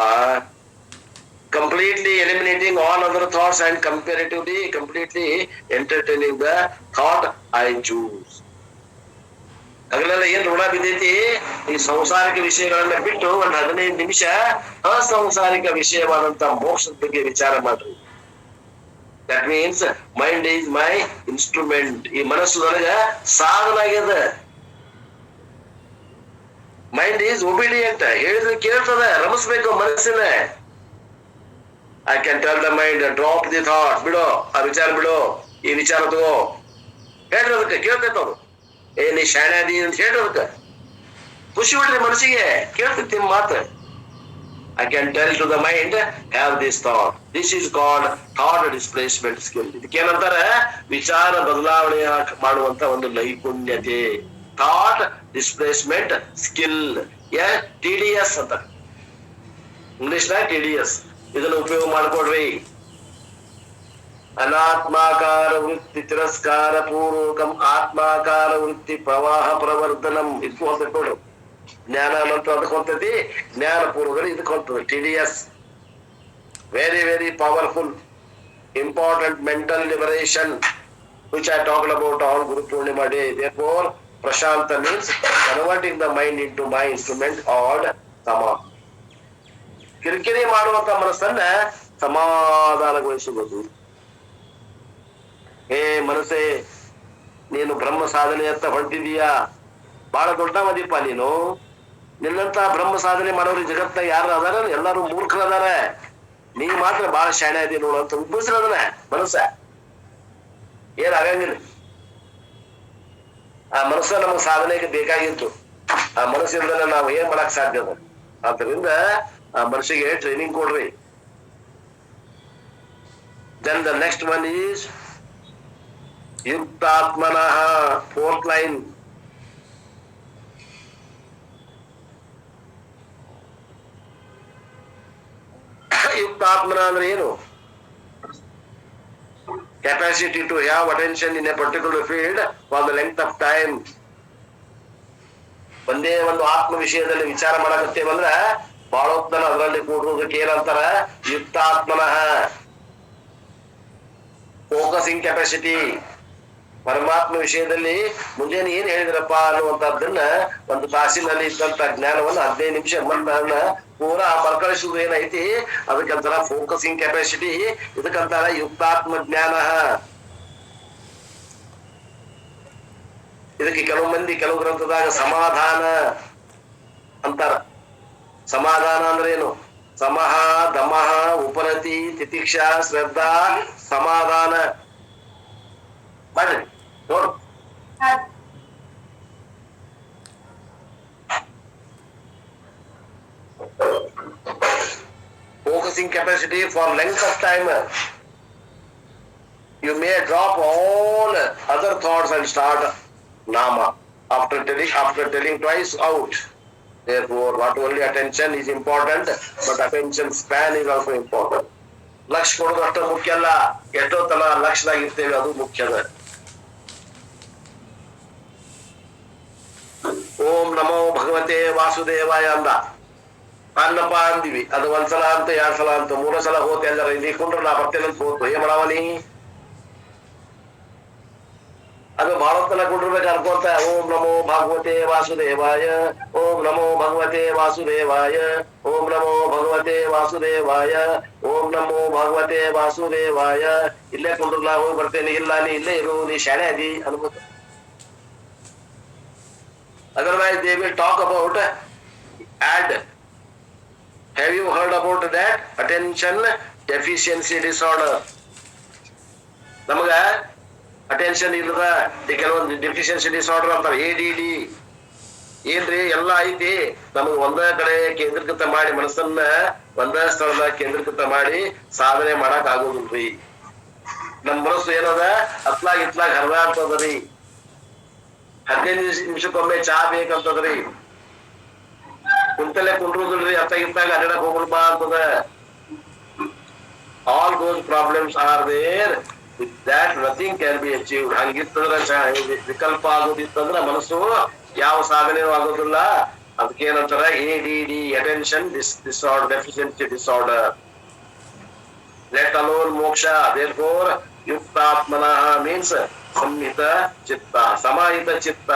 Completely eliminating all other thoughts and completely entertaining the thought I choose. ಹಗಲೆಲ್ಲ ಏನ್ ಋಣ ಬಿದ್ದೈತಿ, ಈ ಸಂಸಾರಿಕ ವಿಷಯಗಳನ್ನ ಬಿಟ್ಟು ಒಂದು 15 ನಿಮಿಷ ಅಸಂಸಾರಿಕ ವಿಷಯವಾದಂತ ಮೋಕ್ಷದ ಬಗ್ಗೆ ವಿಚಾರ ಮಾಡ್ರಿ. That means mind is my instrument. ಈ ಮನಸ್ಸು ನನಗ ಸಾಧನ ಆಗ್ಯದ. ಮೈಂಡ್ ಈಸ್ ಒಬಿಡಿಯಂಟ್, ಹೇಳಿದ್ರೆ ಕೇಳ್ತದ, ರಮಿಸ್ಬೇಕು ಮನಸ್ಸಿನ. I can tell the mind drop the thought, ಬಿಡು ಆ ವಿಚಾರ, ಬಿಡು ಈ ವಿಚಾರ ತಗೋ, ಹೇಳ್ರಿ ಅದಕ್ಕೆ, ಕೇಳ್ತೈತ ಅದು. ನೀ ಶಾಣೆ ಅಂತ ಹೇಳ್ರಿ ಅದಕ್ಕೆ, ಖುಷಿ ಬಿಡ್ರಿ ಮನಸ್ಸಿಗೆ, ಕೇಳ್ತೈತಿ ನಿಮ್ ಮಾತು. I can tell to the mind, have this thought. This is called thought displacement skill. ಇದಕ್ಕೇನಂತಾರೆ ವಿಚಾರ ಬದಲಾವಣೆ ಮಾಡುವಂತ ಒಂದು ನೈಪುಣ್ಯತೆ, ಥಾಟ್ ಡಿಸ್ಪ್ಲೇಸ್ಮೆಂಟ್ ಸ್ಕಿಲ್. TDS ಅಂತ ಇಂಗ್ಲಿಷ್ ನ TDS. ಇದನ್ನ ಉಪಯೋಗ ಮಾಡ್ಕೊಡ್ರಿ. ಅನಾತ್ಮಾಕಾರ ವೃತ್ತಿ ತಿರಸ್ಕಾರ ಪೂರ್ವಕಂ ಆತ್ಮಾಕಾರ ವೃತ್ತಿ ಪ್ರವಾಹ ಪ್ರವರ್ಧನಂ. ಇದಕ್ಕೂ ಹೊಂದಕ್ಕೆ ನೋಡ್ರಿ. ಜ್ಞಾನ ಅನ್ನೋದು ಅದಕ್ಕೆ ಹೊಂತೈತಿ, ಜ್ಞಾನ ಪೂರ್ವಗಳು ಇದಕ್ಕೆ ಹೊಂತದೆ. TDS very very powerful, important mental liberation which I talked about on Guru Purnima day. Therefore, ಪ್ರಶಾಂತ means converting the mind into my instrument ಆಡ್ ಸಮ. ಕಿರಿಕಿರಿ ಮಾಡುವಂತ ಮನಸ್ಸನ್ನ ಸಮಾಧಾನಗೊಳಿಸುವುದು. ಮನಸ್ಸೇ, ನೀನು ಬ್ರಹ್ಮ ಸಾಧನೆಯತ್ತ ಹೊಂಟಿದೀಯಾ, ಬಹಳ ದೊಡ್ಡ ಮದಿಪ್ಪ ನೀನು. ನಿನ್ನಂತ ಬ್ರಹ್ಮ ಸಾಧನೆ ಮಾಡೋರು ಜಗತ್ತ ಯಾರು ಅದಾರ? ಎಲ್ಲಾರು ಮೂರ್ಖರು ಅದಾರ. ನೀ ಮಾತ್ರ ಬಹಳ ಶಾಣೆ ಇದೀನಿ ನೋಡು ಅಂತ ಉಬ್ಬಿಸ್ರದನ ಮನಸ್ಸ. ಏನ್ ಆಗಂಗಿಲ್ಲ. ಆ ಮನಸ್ಸ ನಮಗ್ ಸಾಧನೆಗೆ ಬೇಕಾಗಿತ್ತು. ಆ ಮನಸ್ಸಿಂದ ನಾವು ಏನ್ ಮಾಡಕ್ ಸಾಧ್ಯ ಅದ? ಆದ್ದರಿಂದ ಆ ಮನಸ್ಸಿಗೆ ಟ್ರೈನಿಂಗ್ ಕೊಡ್ರಿ. Then the next one is ಯುಕ್ತಾತ್ಮನಃ, 4th line. ಯುಕ್ತಾತ್ಮನ ಅಂದ್ರೆ ಏನು? Capacity to have attention in a particular field for the length of time. ಒಂದೇ ಒಂದು ಆತ್ಮ ವಿಷಯದಲ್ಲಿ ವಿಚಾರ ಮಾಡಕತ್ತೇವಂದ್ರ ಬಹಳ ಹೊತ್ತನ ಅದರಲ್ಲಿ ಕೂಡುವುದಕ್ಕೆ ಏನಂತಾರ? ಯುಕ್ತಾತ್ಮನಃ. Focusing capacity. ಪರಮಾತ್ಮ ವಿಷಯದಲ್ಲಿ ಮುಂಜಾನೆ ಏನ್ ಹೇಳಿದ್ರಪ್ಪ ಅನ್ನುವಂಥದ್ದನ್ನ ಒಂದು ತಾಸಿನಲ್ಲಿ ಇದ್ದಂತ ಜ್ಞಾನವನ್ನು 15 ನಿಮಿಷ ಪೂರಾ ಬರ್ಕಳಿಸುವುದು ಏನೈತಿ, ಅದಕ್ಕಂತಾರ ಫೋಕಸಿಂಗ್ ಕೆಪಾಸಿಟಿ. ಇದಕ್ಕಂತಾರ ಯುಕ್ತಾತ್ಮ ಜ್ಞಾನ. ಇದಕ್ಕೆ ಕೆಲವು ಮಂದಿ ಕೆಲವು ಗ್ರಂಥದಾಗ ಸಮಾಧಾನ ಅಂತಾರ. ಸಮಾಧಾನ ಅಂದ್ರೆ ಏನು? ಸಮಹ, ದಮಃ, ಉಪರತಿ, ತಿತಿಕ್ಷಾ, ಶ್ರದ್ಧಾ, ಸಮಾಧಾನ. ಮಾಡ್ರಿ ನೋಡು. Focusing capacity for length of time. You may drop all other thoughts and start nama after telling twice out. Therefore, not only attention is important, but attention span is also important. Lakh ಕೊಡೋದು ಅಷ್ಟು ಮುಖ್ಯ ಅಲ್ಲ, ಎಷ್ಟೋ ತನ ಲಕ್ಷದಾಗಿರ್ತೇವೆ, ಅದು ಮುಖ್ಯದ. ಓಂ ನಮೋ ಭಗವತೆ ವಾಸುದೇವಾಯ ಅಂದ ಅನ್ನಪ್ಪ ಅಂದಿವಿ. ಅದು ಒಂದ್ಸಲ ಅಂತ, 2 ಸಲ ಅಂತ, 3 ಸಲ ಹೋತ ಎಲ್ಲರ ಇಲ್ಲಿ ಕೊಂಡ್ರೆ ನಾ ಬರ್ತೇನೆ ಅಂತ ಹೋತು. ಏನ್ ಮಾಡವನಿ? ಅದು ಬಹಳ ಹೊತ್ತನ ಕೊಂಡಿರ್ಬೇಕು ಅನ್ಕೊಂತ. ಓಂ ನಮೋ ಭಗವತೆ ವಾಸುದೇವಾಯ, ಓಂ ನಮೋ ಭಗವತೆ ವಾಸುದೇವಾಯ, ಓಂ ನಮೋ ಭಗವತೆ ವಾಸುದೇವಾಯ, ಓಂ ನಮೋ ಭಗವತೆ ವಾಸುದೇವಾಯ. ಇಲ್ಲೇ ಕೊಂಡ್ರಲ್ಲ, ಹೋಗಿ ಬರ್ತೇನೆ. ಇಲ್ಲ, ನೀ ಇಲ್ಲೇ ಇರು, ನೀ ಶಾಣೆ ಅದಿ ಅನ್ಬೋದು. Otherwise, they will talk about ADD. Have you heard about that? Attention deficiency disorder. ನಮಗ ಅಟೆನ್ಷನ್ ಇಲ್ಲದ ಕೆಲವೊಂದು ಡೆಫಿಷಿಯನ್ಸಿ ಡಿಸಾರ್ಡರ್ ಅಂತಾರೆ, ADD. ಏನ್ರಿ ಎಲ್ಲ ಐತಿ. ನಮಗ್ ಒಂದ ಕಡೆ ಕೇಂದ್ರೀಕೃತ ಮಾಡಿ, ಮನಸ್ಸನ್ನ ಒಂದ ಸ್ಥಳದಾಗ ಕೇಂದ್ರೀಕೃತ ಮಾಡಿ ಸಾಧನೆ ಮಾಡಕ್ ಆಗೋದಿಲ್ರಿ. ನಮ್ ಮನಸ್ಸು ಏನದ ಅತ್ಲಾಗ್ ಇತ್ಲಾಗ್ ಹರಿದಾಡ್ತದ್ರಿ. 15 ನಿಮಿಷಕ್ಕೊಮ್ಮೆ ಚಾ ಬೇಕಂತದ್ರಿ. ಕುಂತಲ್ಲೇ ಕುಂಡ್ರುದಿಲ್ರಿ, ಅತ್ತಾಗಿತ್ತಾಗ ಅಡ್ಡಾಡಕ್ ಹೋಗ್ಬಾ ಅಂತದ. All those problems are there. With that nothing can be achieved. ಹಂಗಿತ್ತಂದ್ರ ವಿಕಲ್ಪ ಆಗೋದಿತ್ತಂದ್ರ ಮನಸ್ಸು ಯಾವ ಸಾಧನೆಯೂ ಆಗೋದಿಲ್ಲ. ಅದಕ್ಕೇನಂತಾರ ADD, attention disorder, deficiency disorder. Let alone moksha. Therefore, yuktatmanah means ಸಂಹಿತ ಚಿತ್ತ, ಸಮಾಹಿತ ಚಿತ್ತ.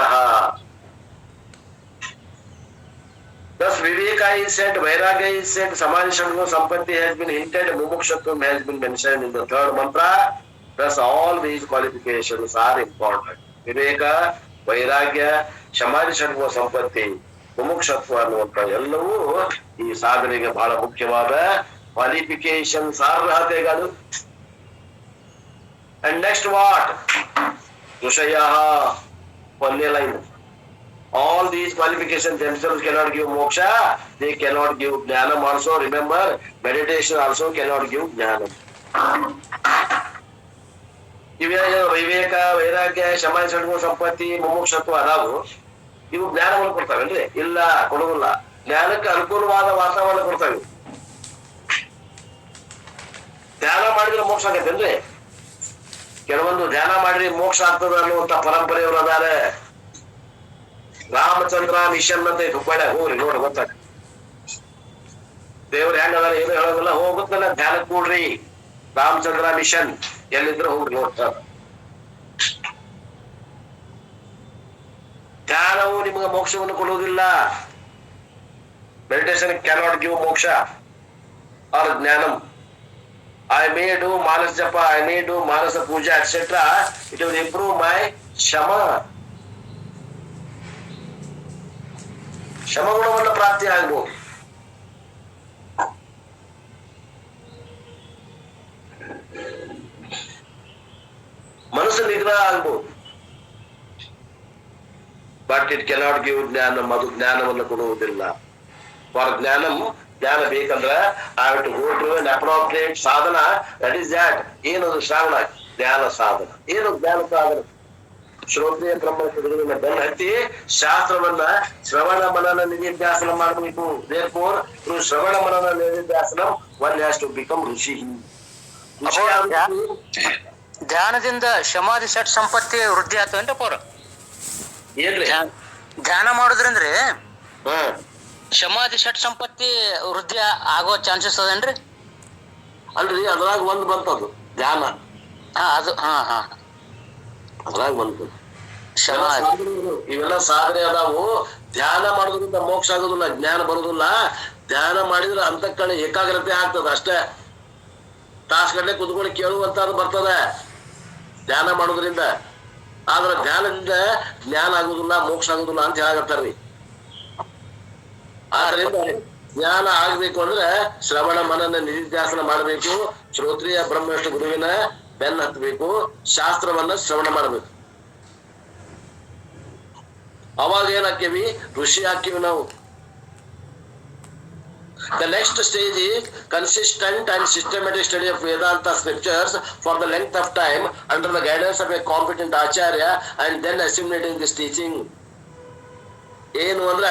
Thus Viveka is said, Vairagya is said, Samadhi Shadguna Sampatti has been hinted, Mumukshatvam has been mentioned in the third mantra. Thus all these qualifications are important. Viveka, Vairagya, Samadhi Shadguna Sampatti, Mumukshatva ಅನ್ನುವಂತ ಎಲ್ಲವೂ ಈ ಸಾಧನೆಗೆ ಬಹಳ ಮುಖ್ಯವಾದ qualifications ಅರ್ಹತೆಗಳು. And next what? ಋಷಯಃ, ಒಂದೇ line. All these qualifications themselves cannot give moksha. They cannot give jnanam also. Remember, meditation also cannot give jnanam. ವಿವೇಕ, ವೈರಾಗ್ಯ, ಶಮ, ಷಡ್ಗು, ಸಂಪತ್ತಿ, ಮುಮುಕ್ಷತ್ವ ಅದಾವು. ಇವು ಜ್ಞಾನವನ್ನು ಕೊಡ್ತಾವೇನ್ರಿ? ಇಲ್ಲ, ಕೊಡುವುದಿಲ್ಲ. ಜ್ಞಾನಕ್ಕೆ ಅನುಕೂಲವಾದ ವಾತಾವರಣ ಕೊಡ್ತಾವೆ. ಧ್ಯಾನ ಮಾಡಿದ್ರೆ ಮೋಕ್ಷ ಆಗತ್ತೇನ್ರಿ? ಕೆಲವೊಂದು ಧ್ಯಾನ ಮಾಡಿದ್ರೆ ಮೋಕ್ಷ ಆಗ್ತದ ಅನ್ನುವಂತ ಪರಂಪರೆಯವರು ಅದಾರೆ. ರಾಮಚಂದ್ರ ಮಿಷನ್ ಅಂತ ಹುಬ್ಬಳ್ಳಿ ಹೋಗ್ರಿ, ನೋಡಿ ಗೊತ್ತಾಗ. ದೇವ್ರ ಹೆಂಗ ಅದಾರ ಏನು ಹೇಳೋದಿಲ್ಲ, ಹೋಗುತ್ತಲ್ಲ ಧ್ಯಾನ ಕೂಡ್ರಿ. ರಾಮಚಂದ್ರ ಮಿಷನ್ ಎಲ್ಲಿದ್ರೆ ಹೋಗ್ರಿ ನೋಡ್ತಾರ. ಧ್ಯಾನವು ನಿಮ್ಗೆ ಮೋಕ್ಷವನ್ನು ಕೊಡುವುದಿಲ್ಲ. ಮೆಡಿಟೇಷನ್ ಕ್ಯಾನಾಟ್ ಗಿವ್ ಮೋಕ್ಷ ಆರ್ ಜ್ಞಾನಂ. I may do manas japa, I may do manas puja, etc. It will improve my shama. ಶಮಗುಣವನ್ನು ಪ್ರಾಪ್ತಿ ಆಗ್ಬೋದು. ಮನಸ್ಸು ನಿಗ್ರಹ ಆಗ್ಬೋದು. ಬಟ್ ಇಟ್ ಕೆನಾಟ್ ಗಿವ್ ಜ್ಞಾನಂ. ಅದು ಜ್ಞಾನವನ್ನು ಕೊಡುವುದಿಲ್ಲ. ಫಾರ್ ಜ್ಞಾನಂ, ಜ್ಞಾನ ಬೇಕಂದ್ರೆ I have to go to an appropriate ಸಾಧನ. That is that. ಏನದು ಶ್ರಾವಣ? ಜ್ಞಾನ ಸಾಧನ. ಏನು ಜ್ಞಾನ ಸಾಧನ? ಶ್ರೋತ್ರಿಯ ಬ್ರಹ್ಮ ಬೆನ್ನ ಹತ್ತಿ ಶಾಸ್ತ್ರವನ್ನ ಶ್ರವಣ ಮನನ ನಿಧಿಧ್ಯಾಸನ ಮಾಡಬೇಕು. therefore through ಶ್ರವಣ ಮನನ ನಿಧಿಧ್ಯಾಸನ one has to become ಋಷಿ. ಧ್ಯಾನದಿಂದ ಸಮಾಧಿ ಷಟ್ ಸಂಪತ್ತಿ ವೃದ್ಧಿ ಆಗ್ತವೇನ್ರಿ ಪೌರ? ಏನ್ರಿ ಧ್ಯಾನ ಮಾಡೋದ್ರಿಂದ್ರಿ ಸಮಾಧಿ ಷಟ್ ಸಂಪತ್ತಿ ವೃದ್ಧಿ ಆಗೋ ಚಾನ್ಸಸ್ ಅದೇನ್ರಿ? ಅಲ್ರಿ, ಅದ್ರಾಗ ಒಂದ್ ಬಂತದು ಧ್ಯಾನ. ಅದು ಅದ್ರಾಗ ಬಂತು. ಇವೆಲ್ಲ ಸಾಧನೆ ಅದಾವು. ಧ್ಯಾನ ಮಾಡೋದ್ರಿಂದ ಮೋಕ್ಷ ಆಗೋದಿಲ್ಲ, ಜ್ಞಾನ ಬರೋದಿಲ್ಲ. ಧ್ಯಾನ ಮಾಡಿದ್ರೆ ಅಂತಃಕರಣ ಏಕಾಗ್ರತೆ ಆಗ್ತದ ಅಷ್ಟೇ. ತಾಸುಗಟ್ಟಲೆ ಕುತ್ಕೊಂಡು ಕೇಳುವಂತಾದ್ರು ಬರ್ತದೆ ಧ್ಯಾನ ಮಾಡೋದ್ರಿಂದ. ಆದ್ರೆ ಧ್ಯಾನದಿಂದ ಜ್ಞಾನ ಆಗುದಿಲ್ಲ, ಮೋಕ್ಷ ಆಗುದಿಲ್ಲ ಅಂತ ಹೇಳಾಕತ್ತಾರ್ರಿ. ಆದ್ರಿಂದ ಜ್ಞಾನ ಆಗ್ಬೇಕು ಅಂದ್ರೆ ಶ್ರವಣ ಮನನ ನಿಧಿಧ್ಯಾಸನ ಮಾಡಬೇಕು. ಶ್ರೋತ್ರಿಯ ಬ್ರಹ್ಮವಿಷ್ಣು ಗುರುವಿನ ಬೆನ್ನ ಹತ್ತಬೇಕು. ಶಾಸ್ತ್ರವನ್ನ ಶ್ರವಣ ಮಾಡಬೇಕು. ಅವಾಗ ಏನಾಕ್ಕೇವಿ? ಋಷಿ ಹಾಕಿವಿ ನಾವು. The next stage is consistent and systematic study of Vedanta scriptures for the length of time under the guidance of a competent acharya and then assimilating this teaching. ಏನು ಅಂದ್ರ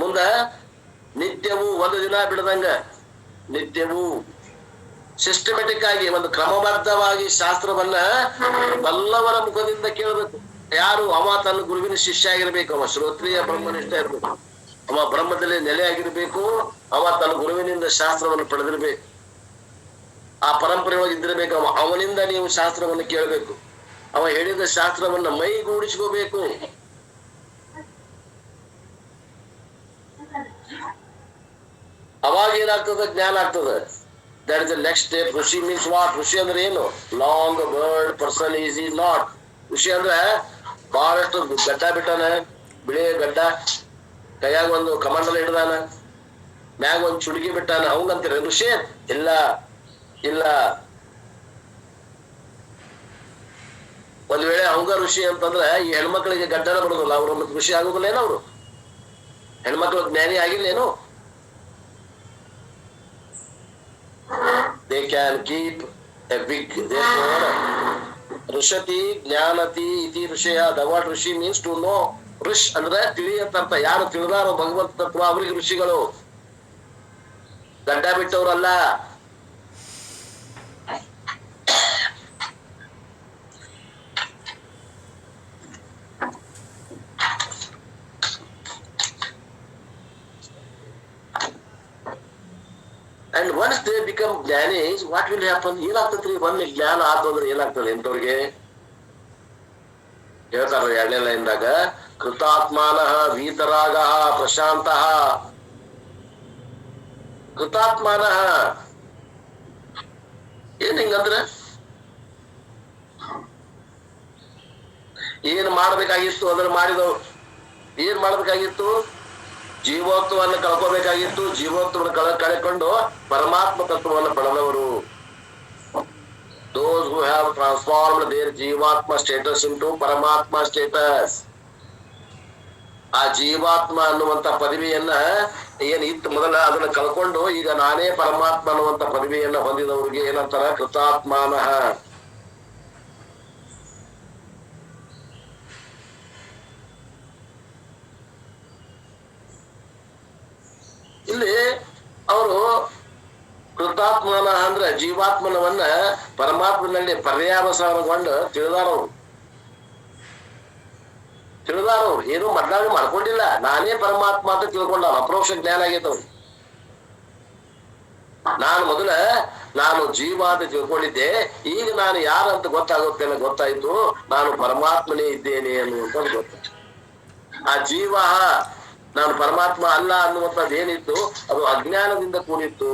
ಮುಂದ ನಿತ್ಯವೂ ಒಂದು ದಿನ ಬಿಡದಂಗ ನಿತ್ಯವೂ ಸಿಸ್ಟಮೆಟಿಕ್ ಆಗಿ ಒಂದು ಕ್ರಮಬದ್ಧವಾಗಿ ಶಾಸ್ತ್ರವನ್ನ ಬಲ್ಲವರ ಮುಖದಿಂದ ಕೇಳಬೇಕು. ಯಾರು? ಅವ ತನ್ನ ಗುರುವಿನ ಶಿಷ್ಯ ಆಗಿರ್ಬೇಕು. ಅವ ಶ್ರೋತ್ರಿಯ ಬ್ರಹ್ಮನಿಷ್ಠ ಇರ್ಬೇಕು. ಅವ ಬ್ರಹ್ಮದಲ್ಲಿ ನೆಲೆಯಾಗಿರ್ಬೇಕು. ಅವ ತನ್ನ ಗುರುವಿನಿಂದ ಶಾಸ್ತ್ರವನ್ನು ಪಡೆದಿರ್ಬೇಕು. ಆ ಪರಂಪರೆಯೊಳಗೆ ಇದ್ದಿರ್ಬೇಕು. ಅವನಿಂದ ನೀವು ಶಾಸ್ತ್ರವನ್ನು ಕೇಳಬೇಕು. ಅವ ಹೇಳಿದ ಶಾಸ್ತ್ರವನ್ನ ಮೈಗೂಡಿಸ್ಕೋಬೇಕು. ಅವಾಗ ಏನಾಗ್ತದ? ಜ್ಞಾನ ಆಗ್ತದ. That is the next step. ಋಷಿ ಮೀನ್ಸ್ ವಾಟ್? ಋಷಿ ಅಂದ್ರೆ ಏನು? Long beard person is is not. ಋಷಿ ಅಂದ್ರೆ ಬಹಳಷ್ಟು ಗಡ್ಡ ಬಿಟ್ಟಾನ, ಬಿಳಿ ಗಡ್ಡ, ಕೈಯಾಗ ಒಂದು ಕಮಂಡಲ ಹಿಡ್ದಾನ, ಮ್ಯಾಗ ಒಂದು ಚುಡುಗಿ ಬಿಟ್ಟಾನ, ಅವಂಗಂತೀರ ಋಷಿ? ಇಲ್ಲ ಇಲ್ಲ. ಒಂದ್ ವೇಳೆ ಅವಂಗ ಋಷಿ ಅಂತಂದ್ರೆ ಈ ಹೆಣ್ಮಕ್ಳಿಗೆ ಗಡ್ಡನ ಬರೋದಿಲ್ಲ, ಅವ್ರು ಮತ್ತೆ ಋಷಿ ಆಗೋದಿಲ್ಲ ಏನೋ? ಅವ್ರು ಹೆಣ್ಮಕ್ಳು ಜ್ಞಾನಿ ಆಗಿಲ್ಲೇನು? They can keep a big. Therefore, ಋಷತಿ ಜ್ಞಾನತಿ ಇತಿ ಋಷಯ. The word Rishi means to know. ಋಷ್ ಅಂದ್ರೆ ತಿಳಿ ಅಂತ ಅರ್ಥ. ಯಾರು ತಿಳಿದಾರೋ ಭಗವಂತ ತತ್ವ ಅವ್ರಿಗೆ ಋಷಿಗಳು. ಗಡ್ಡ ಬಿಟ್ಟವ್ರಲ್ಲ. And once they become jnanis, what will happen? ಏನಾಗ್ತದ್ರಿ? ಒಂದು ಜ್ಞಾನ ಆತು ಅಂದ್ರೆ ಏನಾಗ್ತದೆ ಎಂತವ್ರಿಗೆ? ಹೇಳ್ತಾರ 2ನೇ ಲೈನ್ದಾಗ, ಕೃತಾತ್ಮಾನಃ ವೀತರಾಗಃ ಪ್ರಶಾಂತಃ ಕೃತಾತ್ಮನ ಏನ್ ಹಿಂಗಂದ್ರೆ ಏನ್ ಮಾಡ್ಬೇಕಾಗಿತ್ತು ಅದನ್ನ ಮಾಡಿದವು. ಏನ್ ಮಾಡ್ಬೇಕಾಗಿತ್ತು? ಜೀವೋತ್ವವನ್ನು ಕಳ್ಕೋಬೇಕಾಗಿತ್ತು. ಜೀವೋತ್ವವನ್ನು ಕಳೆಕೊಂಡು ಪರಮಾತ್ಮ ತತ್ವವನ್ನು ಪಡೆದವರು. Those who have transformed their ಜೀವಾತ್ಮ ಸ್ಟೇಟಸ್ ಇಂಟು ಪರಮಾತ್ಮ ಸ್ಟೇಟಸ್. ಆ ಜೀವಾತ್ಮ ಅನ್ನುವಂತ ಪದವಿಯನ್ನ ಏನ್ ಇತ್ತು ಮೊದಲ ಅದನ್ನ ಕಳ್ಕೊಂಡು ಈಗ ನಾನೇ ಪರಮಾತ್ಮ ಅನ್ನುವಂತ ಪದವಿಯನ್ನ ಹೊಂದಿದವ್ರಿಗೆ ಏನಂತಾರ? ಕೃತಾತ್ಮಾನಃ. ಇಲ್ಲಿ ಅವರು ಕೃತಾತ್ಮನ ಅಂದ್ರೆ ಜೀವಾತ್ಮನವನ್ನ ಪರಮಾತ್ಮನಲ್ಲಿ ಪರ್ಯಾವಸಾನಗೊಂಡು ತಿಳಿದಾರವ್ರು. ಏನು ಮೊದಲಾಗ ಮಾಡ್ಕೊಂಡಿಲ್ಲ, ನಾನೇ ಪರಮಾತ್ಮ ಅಂತ ತಿಳ್ಕೊಂಡ ಅಪರೋಕ್ಷ ಜ್ಞಾನ ಆಗೈತವ್ರು. ನಾನು ಜೀವ ಅಂತ ತಿಳ್ಕೊಂಡಿದ್ದೆ, ಈಗ ನಾನು ಯಾರಂತ ಗೊತ್ತಾಯ್ತು, ನಾನು ಪರಮಾತ್ಮನೇ ಇದ್ದೇನೆ ಅನ್ನುವಂಥದ್ದು ಗೊತ್ತಾಯ್ತು. ಆ ಜೀವ ನಾನು ಪರಮಾತ್ಮ ಅಲ್ಲ ಅನ್ನುವಂಥದ್ದು ಏನಿತ್ತು ಅದು ಅಜ್ಞಾನದಿಂದ ಕೂಡಿತ್ತು.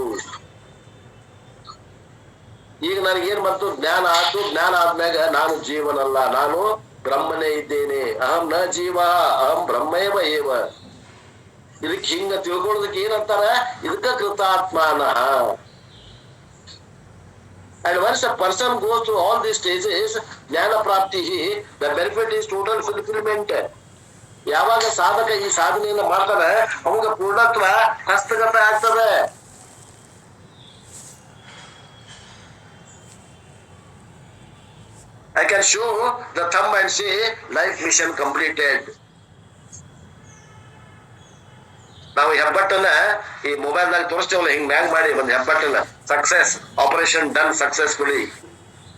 ಈಗ ನನಗೇನ್ ಬಂತು? ಜ್ಞಾನ ಆಯ್ತು. ಜ್ಞಾನ ಆದ್ಮ್ಯಾಗ ನಾನು ಜೀವನಲ್ಲ, ನಾನು ಬ್ರಹ್ಮನೇ ಇದ್ದೇನೆ. ಅಹಂ ನ ಜೀವ ಅಹಂ ಬ್ರಹ್ಮೇವ ಏವ. ಇದಕ್ಕೆ ಹಿಂಗ ತಿಳ್ಕೊಳ್ಳೋದಕ್ಕೆ ಏನಂತಾರ? ಇದಕ್ಕ ಕೃತಾತ್ಮನಃ. And once a person goes through all these stages, ಜ್ಞಾನ ಪ್ರಾಪ್ತಿ, the benefit is total fulfillment. ಯಾವಾಗ ಸಾಧಕ ಈ ಸಾಧನೆಯನ್ನ ಮಾಡ್ತಾನೆ ಅವಾಗ ಪೂರ್ಣತ್ವ ಹಸ್ತಗತ ಆಗ್ತದೆ. I can show the thumb and say life mission completed. ನಾವು ಹೆಬ್ಬಟ್ಟನ್ನ ಈ ಮೊಬೈಲ್ ದಾಗ ತೋರಿಸ್ತೇವಲ್ಲ, ಹಿಂಗ್ ಮ್ಯಾಂಗ್ ಮಾಡಿ ಒಂದು ಹೆಬ್ಬಟ್ಟನ್ನ ಸಕ್ಸೆಸ್, ಆಪರೇಷನ್ ಡನ್ ಸಕ್ಸಸ್ಫುಲಿ.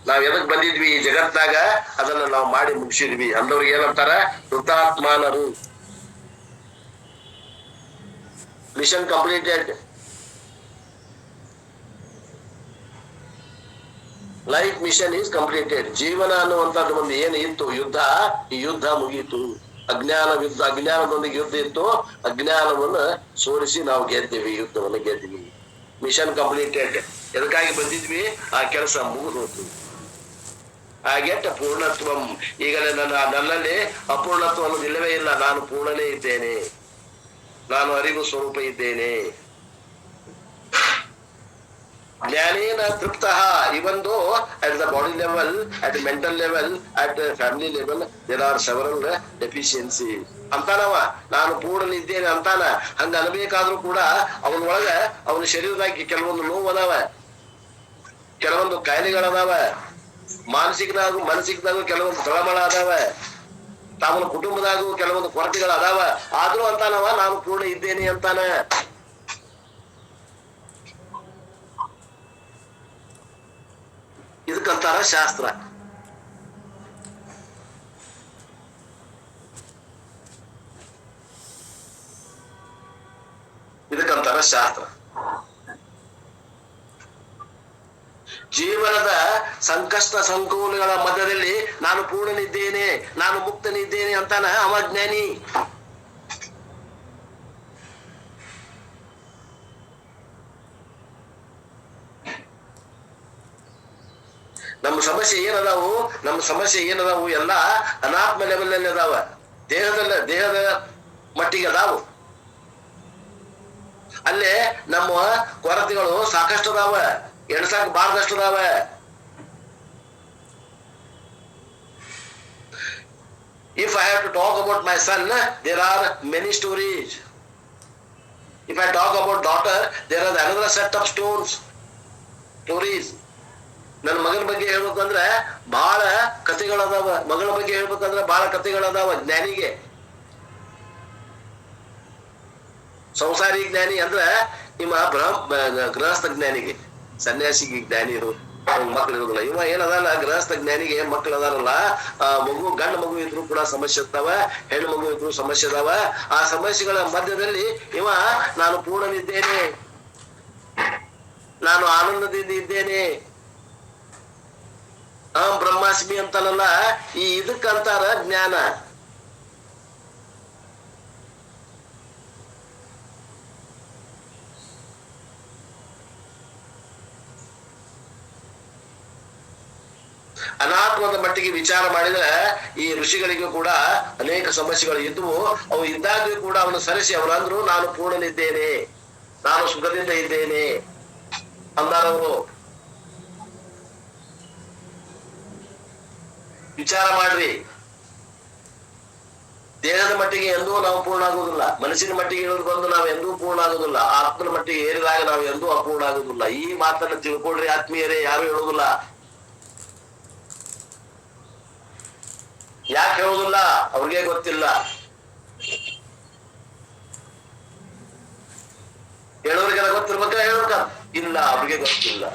ನಾವ್ ಎದಕ್ ಬಂದಿದ್ವಿ ಈ ಜಗತ್ನಾಗ ಅದನ್ನ ನಾವು ಮಾಡಿ ಮುಗಿಸಿದ್ವಿ. ಅಂದವ್ರಿಗೆ ಏನಂತಾರ? ಕೃತಾತ್ಮಾನರು. Mission completed. Life mission is completed. ಜೀವನ ಅನ್ನುವಂಥದ್ದು ಒಂದು ಏನು ಇತ್ತು ಯುದ್ಧ, ಈ ಯುದ್ಧ ಮುಗೀತು. ಅಜ್ಞಾನದೊಂದಿಗೆ ಯುದ್ಧ ಇತ್ತು, ಅಜ್ಞಾನವನ್ನು ಸೋಲಿಸಿ ನಾವು ಗೆದ್ದಿವಿ, ಯುದ್ಧವನ್ನು ಗೆದ್ದಿವಿ. Mission completed. ಎದಕ್ಕಾಗಿ ಬಂದಿದ್ವಿ? ಆ ಕೆಲಸ ಮುಗಿದೋತು. ಹಾಗೆಟ್ಟ ಪೂರ್ಣತ್ವಂ. ಈಗಲೇ ನನ್ನಲ್ಲಿ ಅಪೂರ್ಣತ್ವ ಅನ್ನೋದು ಇಲ್ಲವೇ ಇಲ್ಲ. ನಾನು ಪೂರ್ಣನೇ ಇದ್ದೇನೆ, ನಾನು ಅರಿವು ಸ್ವರೂಪ ಇದ್ದೇನೆ. ಜ್ಞಾನೇನ ತೃಪ್ತ. even though at the body level, at the mental level, at the family level there are several deficiencies ಅಂತಾನವ. ನಾನು ಪೂರ್ಣನಿದ್ದೇನೆ ಅಂತಾನ. ಹಂಗ ಅನ್ಬೇಕಾದ್ರೂ ಕೂಡ ಅವನ ಶರೀರದಾಗಿ ಕೆಲವೊಂದು ನೋವು ಅದಾವ, ಕೆಲವೊಂದು ಕಾಯಿಲೆಗಳದಾವ, ಮಾನಸಿಕದಾಗೂ ಕೆಲವೊಂದು ತಳಮಳ ಅದಾವ, ತಮ್ಮ ಕುಟುಂಬದಾಗೂ ಕೆಲವೊಂದು ಕೊರತೆಗಳು ಅದಾವ. ಆದ್ರೂ ಅಂತಾನವ ನಾನು ಪೂರ್ಣ ಇದ್ದೇನೆ ಅಂತಾನ. ಇದಕ್ಕಂತಾರ ಶಾಸ್ತ್ರ. ಜೀವನದ ಸಂಕಷ್ಟ ಸಂಕೂಲಗಳ ಮಧ್ಯದಲ್ಲಿ ನಾನು ಪೂರ್ಣನಿದ್ದೇನೆ, ನಾನು ಮುಕ್ತನಿದ್ದೇನೆ ಅಂತಾನ ಅವ ಜ್ಞಾನಿ. ನಮ್ಮ ಸಮಸ್ಯೆ ಏನದಾವು ಎಲ್ಲ ಅನಾತ್ಮ ಲೆವೆಲ್ ನಲ್ಲಿ ಅದಾವ. ದೇಹದ ಮಟ್ಟಿಗೆ ಅದಾವು. ಅಲ್ಲೇ ನಮ್ಮ ಕೊರತೆಗಳು ಸಾಕಷ್ಟು ಅದಾವ, ಎಣಸಾಕ್ ಬಾರ್ದಷ್ಟು ಅದಾವ. If I have to talk about my son, there are many stories. If I talk about daughter, there are another set of stories. ನನ್ನ ಮಗನ ಬಗ್ಗೆ ಹೇಳ್ಬೇಕಂದ್ರೆ ಬಹಳ ಕಥೆಗಳದಾವ, ಮಗಳ ಬಗ್ಗೆ ಹೇಳ್ಬೇಕಂದ್ರೆ ಬಹಳ ಕಥೆಗಳದಾವ. ಜ್ಞಾನಿಗೆ ಸಂಸಾರಿ ಜ್ಞಾನಿ ಅಂದ್ರ ನಿಮ್ಮ ಗೃಹಸ್ಥ ಜ್ಞಾನಿಗೆ, ಸನ್ಯಾಸಿಗೆ ಜ್ಞಾನಿ ಮಕ್ಳು ಇರೋದಿಲ್ಲ. ಇವ ಏನದಲ್ಲ ಗೃಹಸ್ಥ ಜ್ಞಾನಿಗೆ ಮಕ್ಳು ಅದಾರಲ್ಲ, ಗಂಡು ಮಗು ಇದ್ರು ಕೂಡ ಸಮಸ್ಯೆ ಇರ್ತಾವ, ಹೆಣ್ಣು ಮಗು ಇದ್ರು ಸಮಸ್ಯೆ ಅದಾವ. ಆ ಸಮಸ್ಯೆಗಳ ಮಧ್ಯದಲ್ಲಿ ಇವ ನಾನು ಪೂರ್ಣನಿದ್ದೇನೆ, ನಾನು ಆನಂದದಿಂದ ಇದ್ದೇನೆ, ಬ್ರಹ್ಮಾಸ್ಮಿ ಅಂತಾನಲ್ಲ. ಈ ಇದಕ್ಕಂತಾರ ಜ್ಞಾನ. ಅನಾತ್ಮದ ಮಟ್ಟಿಗೆ ವಿಚಾರ ಮಾಡಿದ್ರೆ ಈ ಋಷಿಗಳಿಗೂ ಕೂಡ ಅನೇಕ ಸಮಸ್ಯೆಗಳು ಇದ್ವು. ಅವು ಇದ್ದಾಗ್ಲೂ ಕೂಡ ಅವನು ಸರಿಸಿ ಅವರಂದ್ರು ನಾನು ಪೂರ್ಣನಿದ್ದೇನೆ, ನಾನು ಸುಖದಿಂದ ಇದ್ದೇನೆ ಅಂದಾರವರು. ವಿಚಾರ ಮಾಡ್ರಿ, ದೇಹದ ಮಟ್ಟಿಗೆ ಎಂದೂ ನಾವು ಪೂರ್ಣ ಆಗುವುದಿಲ್ಲ, ಮನಸ್ಸಿನ ಮಟ್ಟಿಗೆ ಇಳಿದು ಬಂದು ನಾವು ಎಂದೂ ಪೂರ್ಣ ಆಗುದಿಲ್ಲ, ಆತ್ಮನ ಮಟ್ಟಿಗೆ ಏರಿದಾಗ ನಾವು ಎಂದೂ ಅಪೂರ್ಣ ಆಗುದಿಲ್ಲ. ಈ ಮಾತನ್ನ ತಿಳ್ಕೊಳ್ರಿ ಆತ್ಮೀಯರೇ, ಯಾರು ಹೇಳುದಿಲ್ಲ. ಯಾಕೆ ಹೇಳುದಿಲ್ಲ? ಅವ್ರಿಗೆ ಗೊತ್ತಿಲ್ಲ. ಹೇಳೋರಿಗೆಲ್ಲ ಗೊತ್ತಿರ್ಬೇಕ, ಹೇಳ್ಬೇಕ? ಇಲ್ಲ, ಅವ್ರಿಗೆ ಗೊತ್ತಿಲ್ಲ.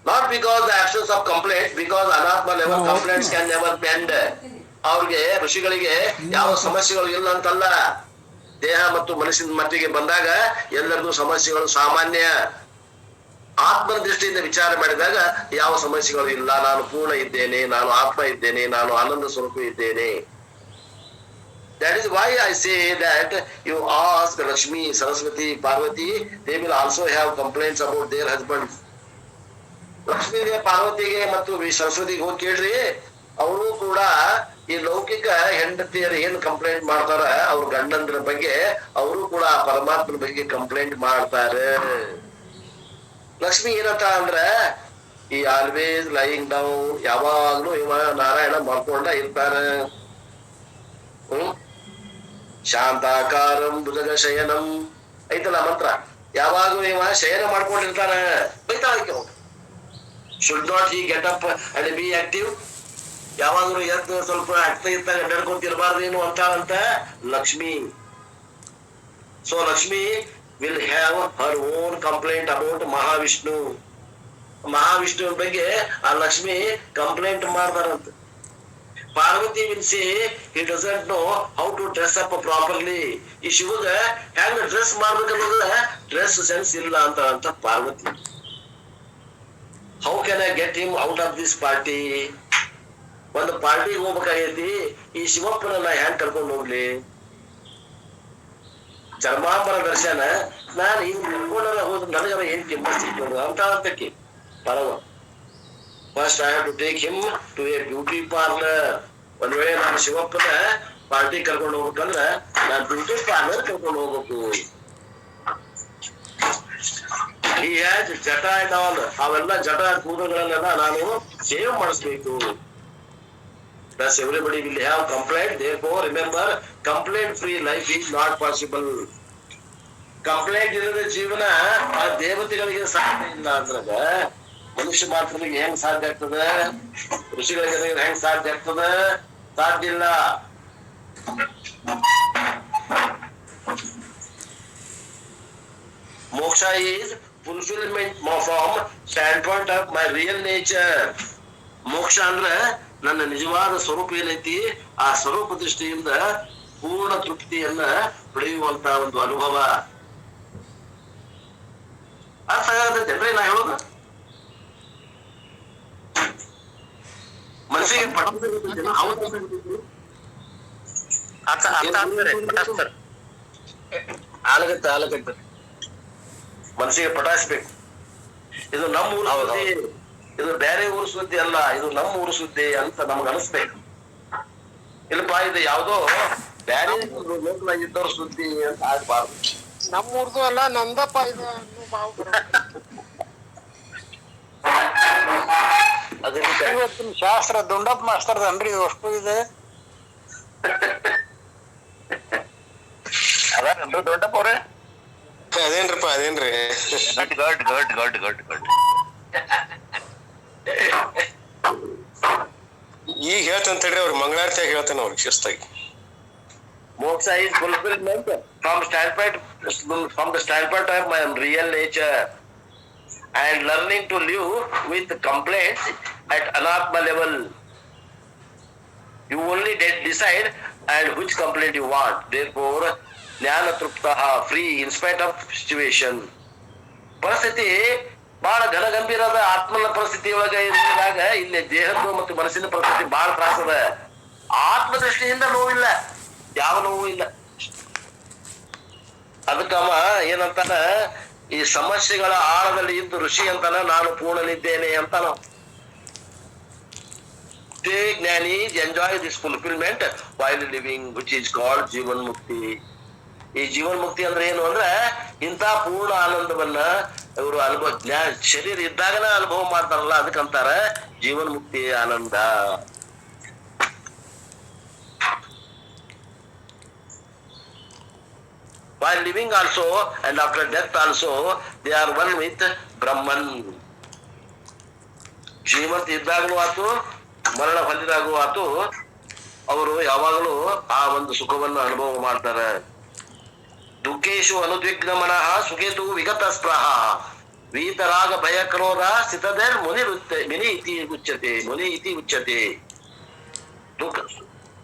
Not because the absence of complaint, because anatma level complaints can never bend. ಅವ್ರಿಗೆ ಋಷಿಗಳಿಗೆ ಯಾವ ಸಮಸ್ಯೆಗಳು ಇಲ್ಲ ಅಂತಲ್ಲ. ದೇಹ ಮತ್ತು ಮನಸ್ಸಿನ ಮಟ್ಟಿಗೆ ಬಂದಾಗ ಎಲ್ಲರಿಗೂ ಸಮಸ್ಯೆಗಳು ಸಾಮಾನ್ಯ. ಆತ್ಮನ ದೃಷ್ಟಿಯಿಂದ ವಿಚಾರ ಮಾಡಿದಾಗ ಯಾವ ಸಮಸ್ಯೆಗಳು ಇಲ್ಲ. ನಾನು ಪೂರ್ಣ ಇದ್ದೇನೆ, ನಾನು ಆತ್ಮ ಇದ್ದೇನೆ, ನಾನು ಆನಂದ ಸ್ವರೂಪ ಇದ್ದೇನೆ. That is why I say that you ask Lakshmi, Saraswati, Parvati, they will also have complaints about their husbands. ಲಕ್ಷ್ಮಿಗೆ, ಪಾರ್ವತಿಗೆ ಮತ್ತು ಸರಸ್ವತಿಗೆ ಹೋಗಿ ಕೇಳ್ರಿ, ಅವರು ಕೂಡ ಈ ಲೌಕಿಕ ಹೆಂಡತಿಯರು ಏನ್ ಕಂಪ್ಲೇಂಟ್ ಮಾಡ್ತಾರ ಅವ್ರ ಗಂಡಂದ್ರ ಬಗ್ಗೆ, ಅವರು ಕೂಡ ಪರಮಾತ್ಮನ ಬಗ್ಗೆ ಕಂಪ್ಲೇಂಟ್ ಮಾಡ್ತಾರೆ. ಲಕ್ಷ್ಮಿ ಏನಂತ ಅಂದ್ರ ಈ ಆಲ್ವೇಸ್ ಲೈಯಿಂಗ್ ಡೌನ್, ಯಾವಾಗ್ಲೂ ಇವ ನಾರಾಯಣ ಮಾಡ್ಕೊಂಡ ಇರ್ತಾರ. ಶಾಂತಾಕಾರಂ ಭುಜಗ ಶಯನಂ ಐತಲ್ಲ ಮಂತ್ರ, ಯಾವಾಗ್ಲೂ ಇವ ಶಯನ ಮಾಡ್ಕೊಂಡಿರ್ತಾನ. ಬೈತಾಳಕ್ಕೆ ಅವ್ನು, should not he get up and be active, ಯಾವಾಗ್ಲೂ ಎದ್ದು ಸ್ವಲ್ಪ ಆಗ್ತಾ ಇರ್ತಾಗ ನಡ್ಕೊಂತಿರ್ಬಾರ್ದು ಏನು ಅಂತಾಳಂತ Lakshmi. So Lakshmi will have her own complaint about Mahavishnu. ಮಹಾವಿಷ್ಣುವಿನ ಬಗ್ಗೆ ಆ ಲಕ್ಷ್ಮಿ ಕಂಪ್ಲೇಂಟ್ ಮಾಡ್ತಾರಂತ. Parvati will say he doesn't know how to dress up properly. ಈ ಶಿವಗ ಹೆಂಗ ಡ್ರೆಸ್ ಮಾಡ್ಬೇಕನ್ನೋದ ಡ್ರೆಸ್ ಸೆನ್ಸ್ ಇಲ್ಲ ಅಂತ Parvati. How can I get him out of this party? ಒಂದು ಪಾರ್ಟಿಗೆ ಹೋಗ್ಬೇಕಾಗೈತಿ, ಈ ಶಿವಪ್ಪನ ನಾ ಹೆಂಗ್ ಕರ್ಕೊಂಡು ಹೋಗ್ಲಿ? ಚರ್ಮಾಂಬರ ದರ್ಶನ ನಾನು ಹಿಂಗ್ ಕರ್ಕೊಂಡಾರ ಹೋದ್ ನನಗರ ಏನ್ ಕೆಂಪಸ್ ಸಿಕ್ಕೋದು ಅಂತಕ್ಕೆ ಪರವ. First I have to take him to a beauty parlour. ಒಂದ್ ವೇಳೆ ನಾನು ಶಿವಪ್ಪನ ಪಾರ್ಟಿ ಕರ್ಕೊಂಡು ಹೋಗ್ಬೇಕಂದ್ರ ನಾನು ಬ್ಯೂಟಿ ಪಾರ್ಲರ್ ಕರ್ಕೊಂಡು ಹೋಗ್ಬೇಕು. ಈ ಜಟ ಅಂಡ್ ಆಲ್, ಅವೆಲ್ಲ ಜಟ ಕೂದಲುಗಳನ್ನೆಲ್ಲ ನಾನು ಸೇವ್ ಮಾಡಿಸ್ಬೇಕು. Thus everybody will have complaint. Therefore remember, complaint free life is not possible. Complaint ಇಲ್ಲದ ಜೀವನ ಆ ದೇವತೆಗಳಿಗೆ ಸಾಧ್ಯ ಇಲ್ಲ ಅಂದ್ರಾಗ ಮನುಷ್ಯ ಮಾತ್ರನಿಗೆ ಹೆಂಗ್ ಸಾಧ್ಯ ಆಗ್ತದ? ಋಷಿಗಳಿಗೆ ಹೆಂಗ್ ಸಾಧ್ಯ ಆಗ್ತದ? ಸಾಧ್ಯ ಇಲ್ಲ. ಮೋಕ್ಷ is fulfillment from standpoint of my real nature. ಮೋಕ್ಷ ಅಂದ್ರ ನನ್ನ ನಿಜವಾದ ಸ್ವರೂಪ ಏನೈತಿ, ಆ ಸ್ವರೂಪ ದೃಷ್ಟಿಯಿಂದ ಪೂರ್ಣ ತೃಪ್ತಿಯನ್ನ ಪಡೆಯುವಂತ ಒಂದು ಅನುಭವ. ಅರ್ಥ ಆಗತೈತೇನ್ರಿ ನಾ ಹೇಳೋದು? ಮನಸ್ಸಿಗೆ ಆಲಗತ್ತೆ ಮನಸ್ಸಿಗೆ ಪಟಾಯಿಸ್ಬೇಕು. ಇದು ನಮ್ಮ ಊರು ಸುದ್ದಿ, ಇದು ಬೇರೆ ಊರು ಸುದ್ದಿ ಅಲ್ಲ, ಇದು ನಮ್ಮ ಊರು ಸುದ್ದಿ ಅಂತ ನಮ್ಗೆ ಅನಿಸ್ಬೇಕು. ಇಲ್ಲಪ್ಪ ಇದು ಯಾವ್ದೋ ಬೇರೆ ಇದ್ದವ್ರ ಸುದ್ದಿ ಅಂತ ಆಗ್ಬಾರ್ದು. ನಮ್ಮೂರ್ದು ಅಲ್ಲ, ನಂದಪ್ಪ ಇದು. ಶಾಸ್ತ್ರ ದುಂಡಪ್ಪ ಮಾಸ್ತರ್ದನ್ರಿ ಅಷ್ಟು ಇದೆ. ಅದೇನ್ರಿ ದೊಡ್ಡಪ್ಪ ಅವ್ರೆ? ಅದೇನ್ರಪ್ಪ ಅದೇನ್ರಿ. ಈಗ ಹೇಳ್ತಂತ ಹೇಳ್ರಿ, ಅವ್ರ ಮಂಗಳಾರತಿಯಾಗ ಹೇಳ್ತಾನೆ ಅವ್ರಿಗೆ ಶಿಸ್ತಾಗಿ. Moksha is fulfillment from the standpoint of my real nature, and learning to live with complaints at anatma level. You only decide and which complaint you want. Therefore, jnana truptaha, free in spite of situation. ಪರಿಸ್ಥಿತಿ ಬಹಳ ಘನಗಂಭೀರದ ಆತ್ಮನ ಪರಿಸ್ಥಿತಿ ಒಳಗ ಇದ್ದಾಗ ಇಲ್ಲಿ ದೇಹದ ಮತ್ತು ಮನಸ್ಸಿನ ಪರಿಸ್ಥಿತಿ ಬಹಳ ತ್ರಾಸದ. ಆತ್ಮ ದೃಷ್ಟಿಯಿಂದ ನೋವಿಲ್ಲ, ಯಾವ ನೋವು ಇಲ್ಲ. ಅದಕ್ಕವ ಏನಂತಾನ, ಈ ಸಮಸ್ಯೆಗಳ ಆಳದಲ್ಲಿ ಇದ್ದು ಋಷಿ ಅಂತಾನ, ನಾನು ಪೂರ್ಣನಿದ್ದೇನೆ ಅಂತಾನ. ಜ್ಞಾನಿ enjoy this fulfilment while living which is called Jeevan ಮುಕ್ತಿ. ಈ ಜೀವನ್ ಮುಕ್ತಿ ಅಂದ್ರೆ ಏನು ಅಂದ್ರೆ ಇಂಥ ಪೂರ್ಣ ಆನಂದವನ್ನ ಇವರು ಶರೀರ ಇದ್ದಾಗನ ಅನುಭವ ಮಾಡ್ತಾರಲ್ಲ, ಅದಕ್ಕಂತಾರ ಜೀವನ್ ಮುಕ್ತಿ ಆನಂದ. While living also and after death also, they are one with Brahman. ಶ್ರೀಮಂತ ಇದ್ದಾಗಲೂ ಆತು, ಮರಣ ಹೊಂದಿದಾಗೂ ಆತು, ಅವರು ಯಾವಾಗಲೂ ಆ ಒಂದು ಸುಖವನ್ನು ಅನುಭವ ಮಾಡ್ತಾರೆ. ದುಃಖೇಶು ಅನುದ್ವಿಗ್ನ ಮನಃ ಸುಖೇತು ವಿಗತ ಸ್ಪೃಹ ವೀತರಾಗ ಭಯಕ್ರೋಧ ಸ್ಥಿತದೇರ್ ಮುನಿ ಇತಿ ಉಚ್ಯತೆ.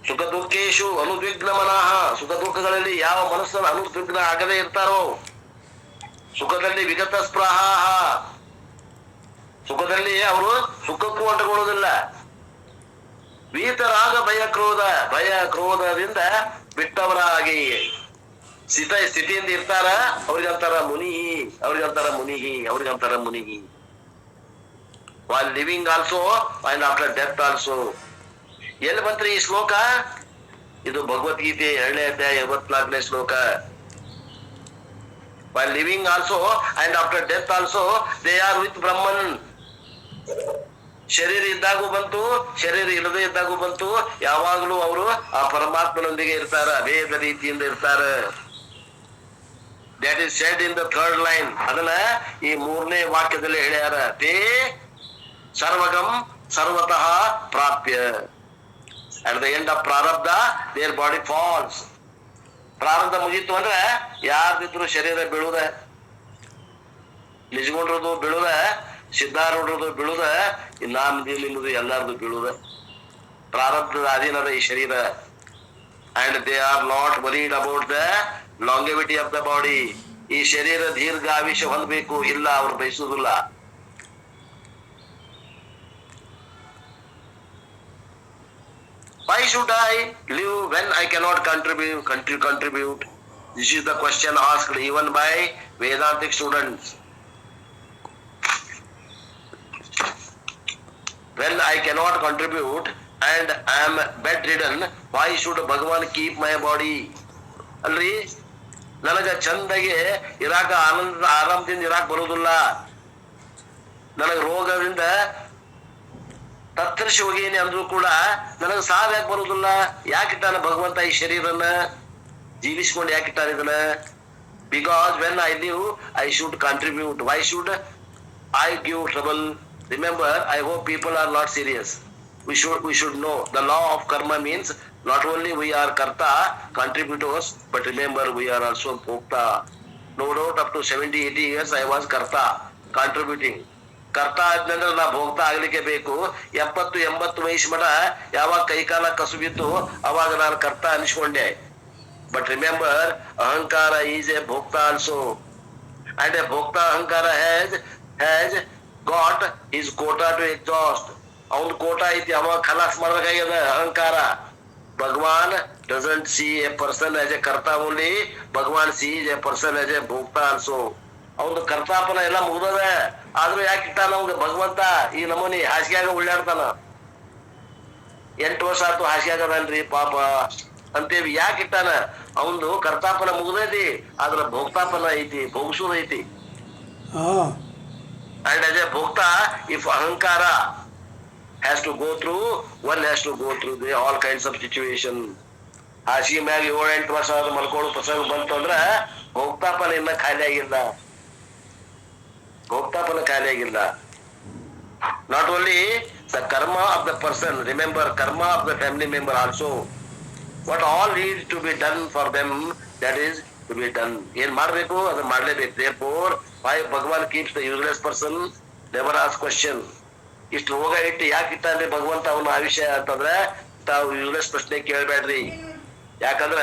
ಸುಖ ದುಃಖೇಶು ಅನುದ್ವಿಗ್ನ ಮನಃ, ಸುಖ ದುಃಖಗಳಲ್ಲಿ ಯಾವ ಮನಸ್ಸನ್ನು ಅನುದ್ವಿಗ್ನ ಆಗದೆ ಇರ್ತಾರೋ, ಸುಖದಲ್ಲಿ ವಿಗತ ಸ್ಪೃಹ, ಸುಖದಲ್ಲಿ ಅವರು ಸುಖಕ್ಕೂ ಅಂಟುಕೊಳ್ಳುವುದಿಲ್ಲ. ವೀತರಾಗ ಭಯ ಕ್ರೋಧದಿಂದ ಬಿಟ್ಟವರಾಗಿ ಸ್ಥಿತಿಯಿಂದ ಇರ್ತಾರ, ಅವ್ರಿಗಂತಾರ ಮುನಿಹಿ. while living also and after death also. ಎಲ್ಲಿ ಬಂತ್ರಿ ಈ ಶ್ಲೋಕ? ಇದು ಭಗವದ್ಗೀತೆ 2ನೇ ಅಧ್ಯಾಯ 54ನೇ ಶ್ಲೋಕ. while living also and after death also they are with Brahman. ಶರೀರ ಇದ್ದಾಗೂ ಬಂತು, ಶರೀರ ಇಲ್ಲದೆ ಇದ್ದಾಗೂ ಬಂತು, ಯಾವಾಗಲೂ ಅವರು ಆ ಪರಮಾತ್ಮನೊಂದಿಗೆ ಇರ್ತಾರ, ಅಭೇದ ರೀತಿಯಿಂದ ಇರ್ತಾರ. that is said in the 3rd line. ಅದನ್ನ ಈ 3ನೇ ವಾಕ್ಯದಲ್ಲಿ ಹೇಳ್ಯಾರ. ತೇ ಸರ್ವಗಂ ಸರ್ವತಃ ಪ್ರಾಪ್ಯ. at the end of ಪ್ರಾರಬ್ಧ their body falls. ಪ್ರಾರಬ್ಧ ಮುಗೀತು ಅಂದ್ರೆ ಯಾರ್ದಿದ್ರು ಶರೀರ ಬೀಳುದ, ನಿಜಗೊಂಡ್ರದು ಬೀಳುದ, ಸಿದ್ಧಾರೂಢರದು ಬೀಳುದ, ನಿಮ್ಮದು ಎಲ್ಲಾರ್ದು ಬೀಳುದ. ಪ್ರಾರಬ್ಧದ ಅಧೀನದ ಈ ಶರೀರ. and they are not worried about the longevity of the body. ಈ ಶರೀರ ದೀರ್ಘಾಯುಷ್ಯ ಹೊಂದಬೇಕು, ಇಲ್ಲ ಅವ್ರು ಬಯಸುವುದಿಲ್ಲ. Why should I live when I cannot contribute? This is the question asked even by Vedantic students. When I cannot contribute and I am bedridden, why should Bhagavan keep my body? ಅಲ್ರಿ, ನನಗ ಚಂದಗೆ ಇರಾಕ ಆರಾಮದಿಂದ ಇರಾಕ ಬರುವುದಿಲ್ಲ. ನನಗ ರೋಗದಿಂದ ತತ್ತರಿಸಿ ಹೋಗೇನಿ ಅಂದ್ರೂ ಕೂಡ ನನಗೆ ಸಾವು ಯಾಕೆ ಬರುವುದಿಲ್ಲ? ಯಾಕಿಟ್ಟಾನ ಭಗವಂತ ಈ ಶರೀರನ? ಜೀವಿಸ್ಕೊಂಡು ಯಾಕಿಟ್ಟಾನ ಇದನ್ನ? Because when I live I should contribute. Why should I give trouble? Remember, I hope people are not serious. We should know the law of karma means not only we are karta, contributors, but remember we are also bhokta. No doubt up to 70-80 years I was karta, contributing. ಕರ್ತ ಆದ್ಮೇಲೆ ನಾ ಭೋಗ್ತಾ ಆಗ್ಲಿಕ್ಕೆ ಬೇಕು. 70-80 ವಯಸ್ಸು ಮಟ ಯಾವಾಗ ಕೈಕಾಲ ಕಸುಬಿತ್ತು ಅವಾಗ ನಾನು ಕರ್ತ ಅನಿಸ್ಕೊಂಡೆ. ಬಟ್ ರಿಮೆಂಬರ್, ಅಹಂಕಾರ ಈಸ್ ಎ ಭೋಕ್ತಾ ಆಲ್ಸೋ. ಅಂಡ್ ಎ ಭೋಕ್ತಾ ಅಹಂಕಾರ has got his quota to exhaust. ಅವನ್ ಕೋಟ ಐತಿ, ಅವಾಗ ಖಲಾಸ್ ಮಾಡ್ಬೇಕಾಗ್ಯದ ಅಹಂಕಾರ. ಭಗವಾನ್ doesn't see a person as a ಕರ್ತಾ ಓನ್ಲಿ, ಭಗವಾನ್ sees a person as a ಭೋಕ್ತಾ ಆಲ್ಸೋ. ಅವನು ಕರ್ತಾಪನ ಎಲ್ಲ ಮುಗ್ದದ, ಆದ್ರೂ ಯಾಕೆ ಇಟ್ಟಾನ ಅವಂಗ ಭಗವಂತ ಈ ನಮೂನಿ ಹಾಸಿಗೆಯಾಗ ಉಳ್ಳಾಡ್ತಾನ? 8 ವರ್ಷ ಆತು ಹಾಸಿಗೆಯಾಗದಲ್ರಿ ಪಾಪ ಅಂತೇವಿ. ಯಾಕೆ ಇಟ್ಟಾನ? ಅವನು ಕರ್ತಾಪನ ಮುಗ್ದೈತಿ, ಆದ್ರ ಭೋಕ್ತಾಪನ ಐತಿ, ಭೋಗಿಸೋದೈತಿ. ಅಂಡ್ ಆಸ್ ಎ ಭೋಕ್ತಾ, ಇಫ್ ಅಹಂಕಾರ has to go through, one has to go through the all kinds of situation. ಹಾಸಿಗೆ ಮ್ಯಾಗ 7-8 ವರ್ಷ ಆದ್ರೂ ಮಲ್ಕೊಳ್ಳೋ ಪ್ರಸಂಗ ಬಂತು ಅಂದ್ರ ಭೋಕ್ತಾಪನ ಇನ್ನ ಖಾಲಿ ಆಗಿಲ್ಲ. ಭೋಕ್ತಾಪನ ಖಾಲಿ ಆಗಿಲ್ಲ. Not only the karma of the person, remember karma of the family member also. What all need to be done for them, that is to be done. ಏನ್ ಮಾಡ್ಬೇಕು ಅದನ್ನ ಮಾಡ್ಲೇಬೇಕು. Therefore why Bhagwan keeps the useless person? Never ask question. ಇಷ್ಟು ರೋಗ ಇಟ್ಟು ಯಾಕೆ ಇಟ್ಟಾನ್ರಿ ಭಗವಂತ ಅವನ ಆಯುಷ್ಯ ಅಂತಂದ್ರೆ ತಾವು ಯೂಸ್ಲೆಸ್ ಪ್ರಶ್ನೆ ಕೇಳ್ಬೇಡ್ರಿ. ಯಾಕಂದ್ರ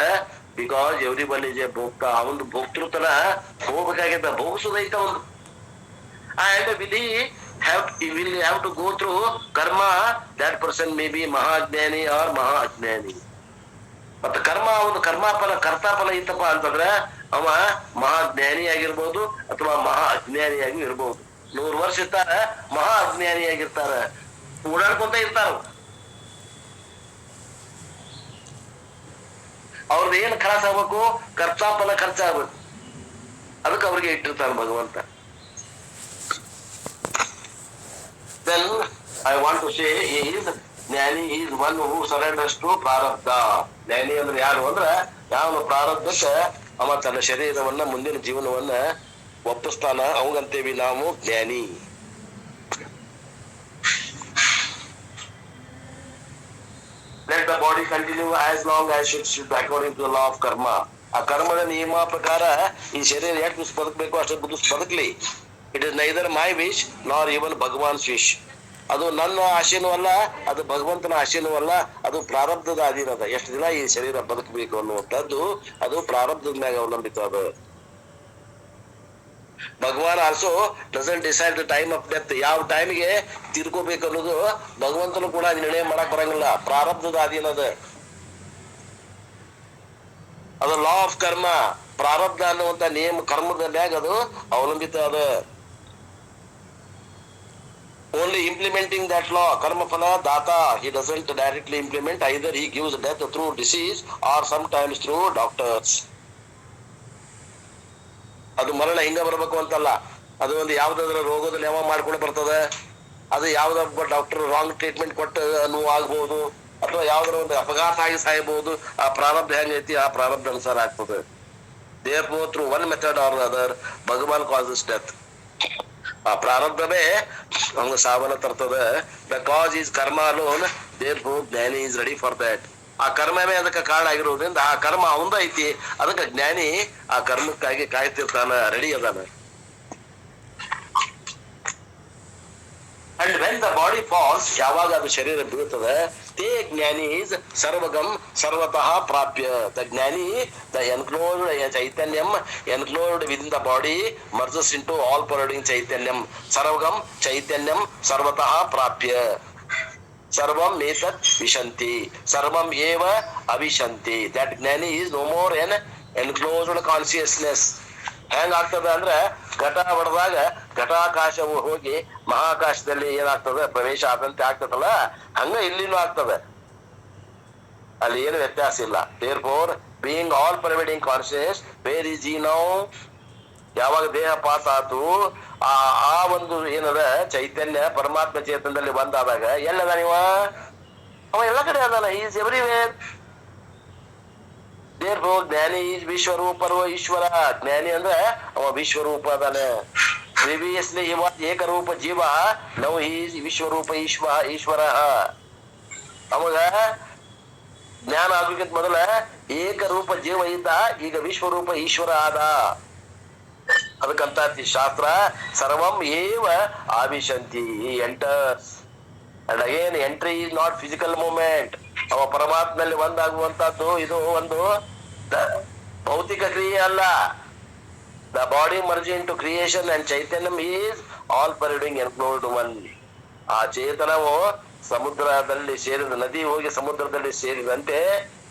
ಬಿಕಾಸ್ ಎವ್ರಿಬನ್ ಇಸ್ ಎ ಭೋಕ್ತಾ. ಅವನು ಭೋಕ್ತೃತನ ಹೋಗ್ಬೇಕಾಗಿದ್ದ, ಭೋಗಿಸೋದೈತ ಅವನು. and will he have to go through karma? That person may be mahajnani or mahaajnani. ಮತ್ತೆ ಕರ್ಮ, ಅವನು ಕರ್ಮಾಪನ ಕರ್ತಾಪನ ಇತ್ತಪ್ಪ ಅಂತಂದ್ರೆ ಅವ ಮಹಾ ಜ್ಞಾನಿ ಆಗಿರ್ಬೋದು ಅಥವಾ ಮಹಾ ಅಜ್ಞಾನಿಯಾಗಿ ಇರ್ಬೋದು. 100 ವರ್ಷ ಇರ್ತಾರ, ಮಹಾ ಅಜ್ಞಾನಿಯಾಗಿರ್ತಾರ, ಓಡಾಡ್ಕೊಂತ ಇರ್ತಾರ. ಅವ್ರದ್ದು ಏನ್ ಖರ್ಚು ಆಗ್ಬೇಕು? ಖರ್ಚಾಪಲ ಖರ್ಚಾಗ್ಬೇಕು. ಅದಕ್ಕೆ ಅವ್ರಿಗೆ ಇಟ್ಟಿರ್ತಾರ ಭಗವಂತ. Then I want to say he is ಜ್ಞಾನಿ is one who surrenders to ಪ್ರಾರಬ್ಧ. ಜ್ಞಾನಿ ಅಂದ್ರೆ ಯಾರು ಅಂದ್ರ ಯಾವ ಪ್ರಾರಬ್ಧಕ್ಕೆ ಅವ ತನ್ನ ಶರೀರವನ್ನ ಮುಂದಿನ ಜೀವನವನ್ನ ಒಪ್ಪಿಸ್ತಾನ, ಅವಂಗಂತೇವಿ ನಾವು ಜ್ಞಾನಿ. Let the body continue as long as it should according to the law of karma. ಆ ಕರ್ಮದ ನಿಯಮ ಪ್ರಕಾರ ಈ ಶರೀರ ಎಷ್ಟು ದಿವಸ ಬದುಕಬೇಕು ಅಷ್ಟು ದಿವಸ ಬದುಕಲಿ. It is neither my wish nor even ಭಗವಾನ್ಸ್ wish. ಅದು ನನ್ನ ಆಶೆನೂ ಅಲ್ಲ, ಅದು ಭಗವಂತನ ಆಶೆನೂ ಅಲ್ಲ, ಅದು ಪ್ರಾರಬ್ಧದ ಅಧೀನದ. ಎಷ್ಟು ದಿನ ಈ ಶರೀರ ಬದುಕಬೇಕು ಅನ್ನುವಂಥದ್ದು ಅದು ಪ್ರಾರಬ್ಧದ ಮ್ಯಾಗ ಅವಲಂಬಿತ. ಅದು ಭಗವಾನ್ also doesn't decide the time of death. ಯಾವ ಟೈಮ್ಗೆ ತೀರ್ಕೋಬೇಕು ಅನ್ನೋದು ಭಗವಂತನು ಕೂಡ ನಿರ್ಣಯ ಮಾಡಕ್ ಬರಂಗಿಲ್ಲ, ಪ್ರಾರಬ್ಧದ ಅಧೀನದ. ಅದು ಲಾ ಆಫ್ ಕರ್ಮ, ಪ್ರಾರಬ್ಧ ಅನ್ನುವಂತ ನಿಯಮ ಕರ್ಮದ ಮ್ಯಾಗ ಅದು ಅವಲಂಬಿತ ಅದ. Only implementing that law, karma phala data, he doesn't directly implement. Either he gives death through disease or sometimes through doctors. ಅದು ಮರಣ ಹಿಂಗ ಬರ್ಬೇಕು ಅಂತಲ್ಲ, ಅದು ಒಂದು ಯಾವ್ದಾದ್ರ ರೋಗದಲ್ಲಿ ಯಾವ ಮಾಡ್ಕೊಂಡು ಬರ್ತದೆ. ಅದು ಯಾವ್ದೊಬ್ಬ ಡಾಕ್ಟರ್ ರಾಂಗ್ ಟ್ರೀಟ್ಮೆಂಟ್ ಕೊಟ್ಟು ನೋವು ಆಗ್ಬಹುದು, ಅಥವಾ ಯಾವ್ದಾರ ಒಂದು ಅಪಘಾತ ಆಗಿ ಸಾಯಬಹುದು. ಆ ಪ್ರಾರಬ್ಧ ಹೆಂಗೈತಿ ಆ ಪ್ರಾರಬ್ಧ ಅನುಸಾರ ಆಗ್ತದೆ. Therefore through one method or other Bhagwan causes death. ಆ ಪ್ರಾರಬ್ಧವೇ ಅವನು ಸಾವನ್ನ ತರ್ತದೆ. ದ ಕಾಸ್ ಈಸ್ ಕರ್ಮ ಅಲೋನ್, therefore ಜ್ಞಾನಿ ಈಸ್ ರೆಡಿ ಫಾರ್ ದಟ್. ಆ ಕರ್ಮವೇ ಅದಕ್ಕೆ ಕಾರಣ ಆಗಿರೋದ್ರಿಂದ ಆ ಕರ್ಮ ಅವಂದ ಐತಿ, ಅದಕ್ಕೆ ಜ್ಞಾನಿ ಆ ಕರ್ಮಕ್ಕಾಗಿ ಕಾಯ್ತಿರ್ತಾನ, ರೆಡಿ ಅದಾನ. And when the body falls, ಯಾವಾಗ ಅದು ಶರೀರ ಬೀಳ್ತದೆ, ತೇ ಜ್ಞಾನಿ ಈಸ್ ಸರ್ವಗಂ ಸರ್ವತಃ ಪ್ರಾಪ್ಯ. ದ ಜ್ಞಾನಿ, ದ ಎನ್ಕ್ಲೋಸ್ಡ್ ಚೈತನ್ಯಂ enclosed within the body merges into all pervading ಚೈತನ್ಯಂ. ಸರ್ವಗಂ ಚೈತನ್ಯಂ ಸರ್ವತಃ ಪ್ರಾಪ್ಯ. ಸರ್ವಂ ಏತತ್ ವಿಶಂತಿ, ಸರ್ವಂ ಏವ ಅವಿಶಂತಿ. ದಟ್ ಜ್ಞಾನಿ is no more en enclosed consciousness. ಹೆಂಗ್ ಆಗ್ತದ ಅಂದ್ರೆ, ಘಟ ಹೊಡೆದಾಗ ಘಟಾಕಾಶವು ಹೋಗಿ ಮಹಾಕಾಶದಲ್ಲಿ ಏನಾಗ್ತದೆ, ಪ್ರವೇಶ ಆದಂತೆ ಆಗ್ತದಲ್ಲ, ಹಂಗ ಇಲ್ಲಿನೂ ಆಗ್ತದೆ. ಅಲ್ಲಿ ಏನು ವ್ಯತ್ಯಾಸ ಇಲ್ಲ. Therefore being all pervading conscious, where is he now? ಯಾವಾಗ ದೇಹ ಪಾತ ಆತು, ಆ ಒಂದು ಏನದ ಚೈತನ್ಯ ಪರಮಾತ್ಮ ಚೇತನದಲ್ಲಿ ಬಂದಾದಾಗ ಎಲ್ಲದ ನೀವ? ಅವ ಎಲ್ಲ ಕಡೆ ಅದಲ್ಲ, ಈಸ್ ಎವ್ರಿವೇರ್. Therefore ಜ್ಞಾನಿ ಈಸ್ ವಿಶ್ವರೂಪರು ಈಶ್ವರ. ಜ್ಞಾನಿ ಅಂದ್ರೆ ಅವ ವಿಶ್ವರೂಪ ಅದಾನೆ. Previously he was ಏಕರೂಪ ಜೀವ, now he is ವಿಶ್ವರೂಪ ಈಶ್ವರ. ಅವಾಗ ಜ್ಞಾನ ಆಗೋಕ್ಕಿಂತ ಮೊದಲ ಏಕರೂಪ ಜೀವ ಇದ್ದ, ಈಗ ವಿಶ್ವರೂಪ ಈಶ್ವರ ಆದ. ಅದಕ್ಕಂತ ಶಾಸ್ತ್ರ ಸರ್ವಂ ಏವ ಆವಿಶಂತಿ, enters. And again entry is not physical movement. ಅವ ಪರಮಾತ್ಮನಲ್ಲಿ ಒಂದಾಗುವಂತದ್ದು ಇದು ಒಂದು ಭೌತಿಕ ಕ್ರಿಯೆ ಅಲ್ಲ. The body merging to creation and ಚೈತನ್ಯಂ is all pervading enclosed one. ಆ ಚೇತನವು ಸಮುದ್ರದಲ್ಲಿ ಸೇರಿದ, ನದಿ ಹೋಗಿ ಸಮುದ್ರದಲ್ಲಿ ಸೇರಿದಂತೆ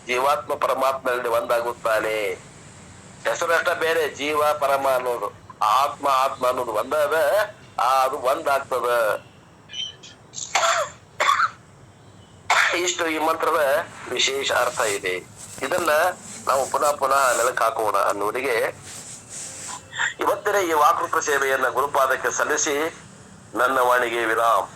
ಜೀವಾತ್ಮ ಪರಮಾತ್ಮನಲ್ಲಿ ಒಂದಾಗುತ್ತಾನೆ. ಹೆಸರಷ್ಟ ಬೇರೆ, ಜೀವ ಪರಮ ಅನ್ನೋದು, ಆತ್ಮ ಅನ್ನೋದು ಒಂದಾದ, ಅದು ಒಂದಾಗ್ತದ. ಇಷ್ಟು ಈ ಮಂತ್ರದ ವಿಶೇಷ ಅರ್ಥ ಇದೆ. ಇದನ್ನ ನಾವು ಪುನಃ ನೆಲಕ್ಕೆ ಹಾಕೋಣ ಅನ್ನುವುದಿಗೆ ಇವತ್ತಿನ ಈ ವಾಕೃಪ ಸೇವೆಯನ್ನ ಗುರುಪಾದಕ್ಕೆ ಸಲ್ಲಿಸಿ ನನ್ನ ವಾಣಿಗೆ ವಿರಾಮ್.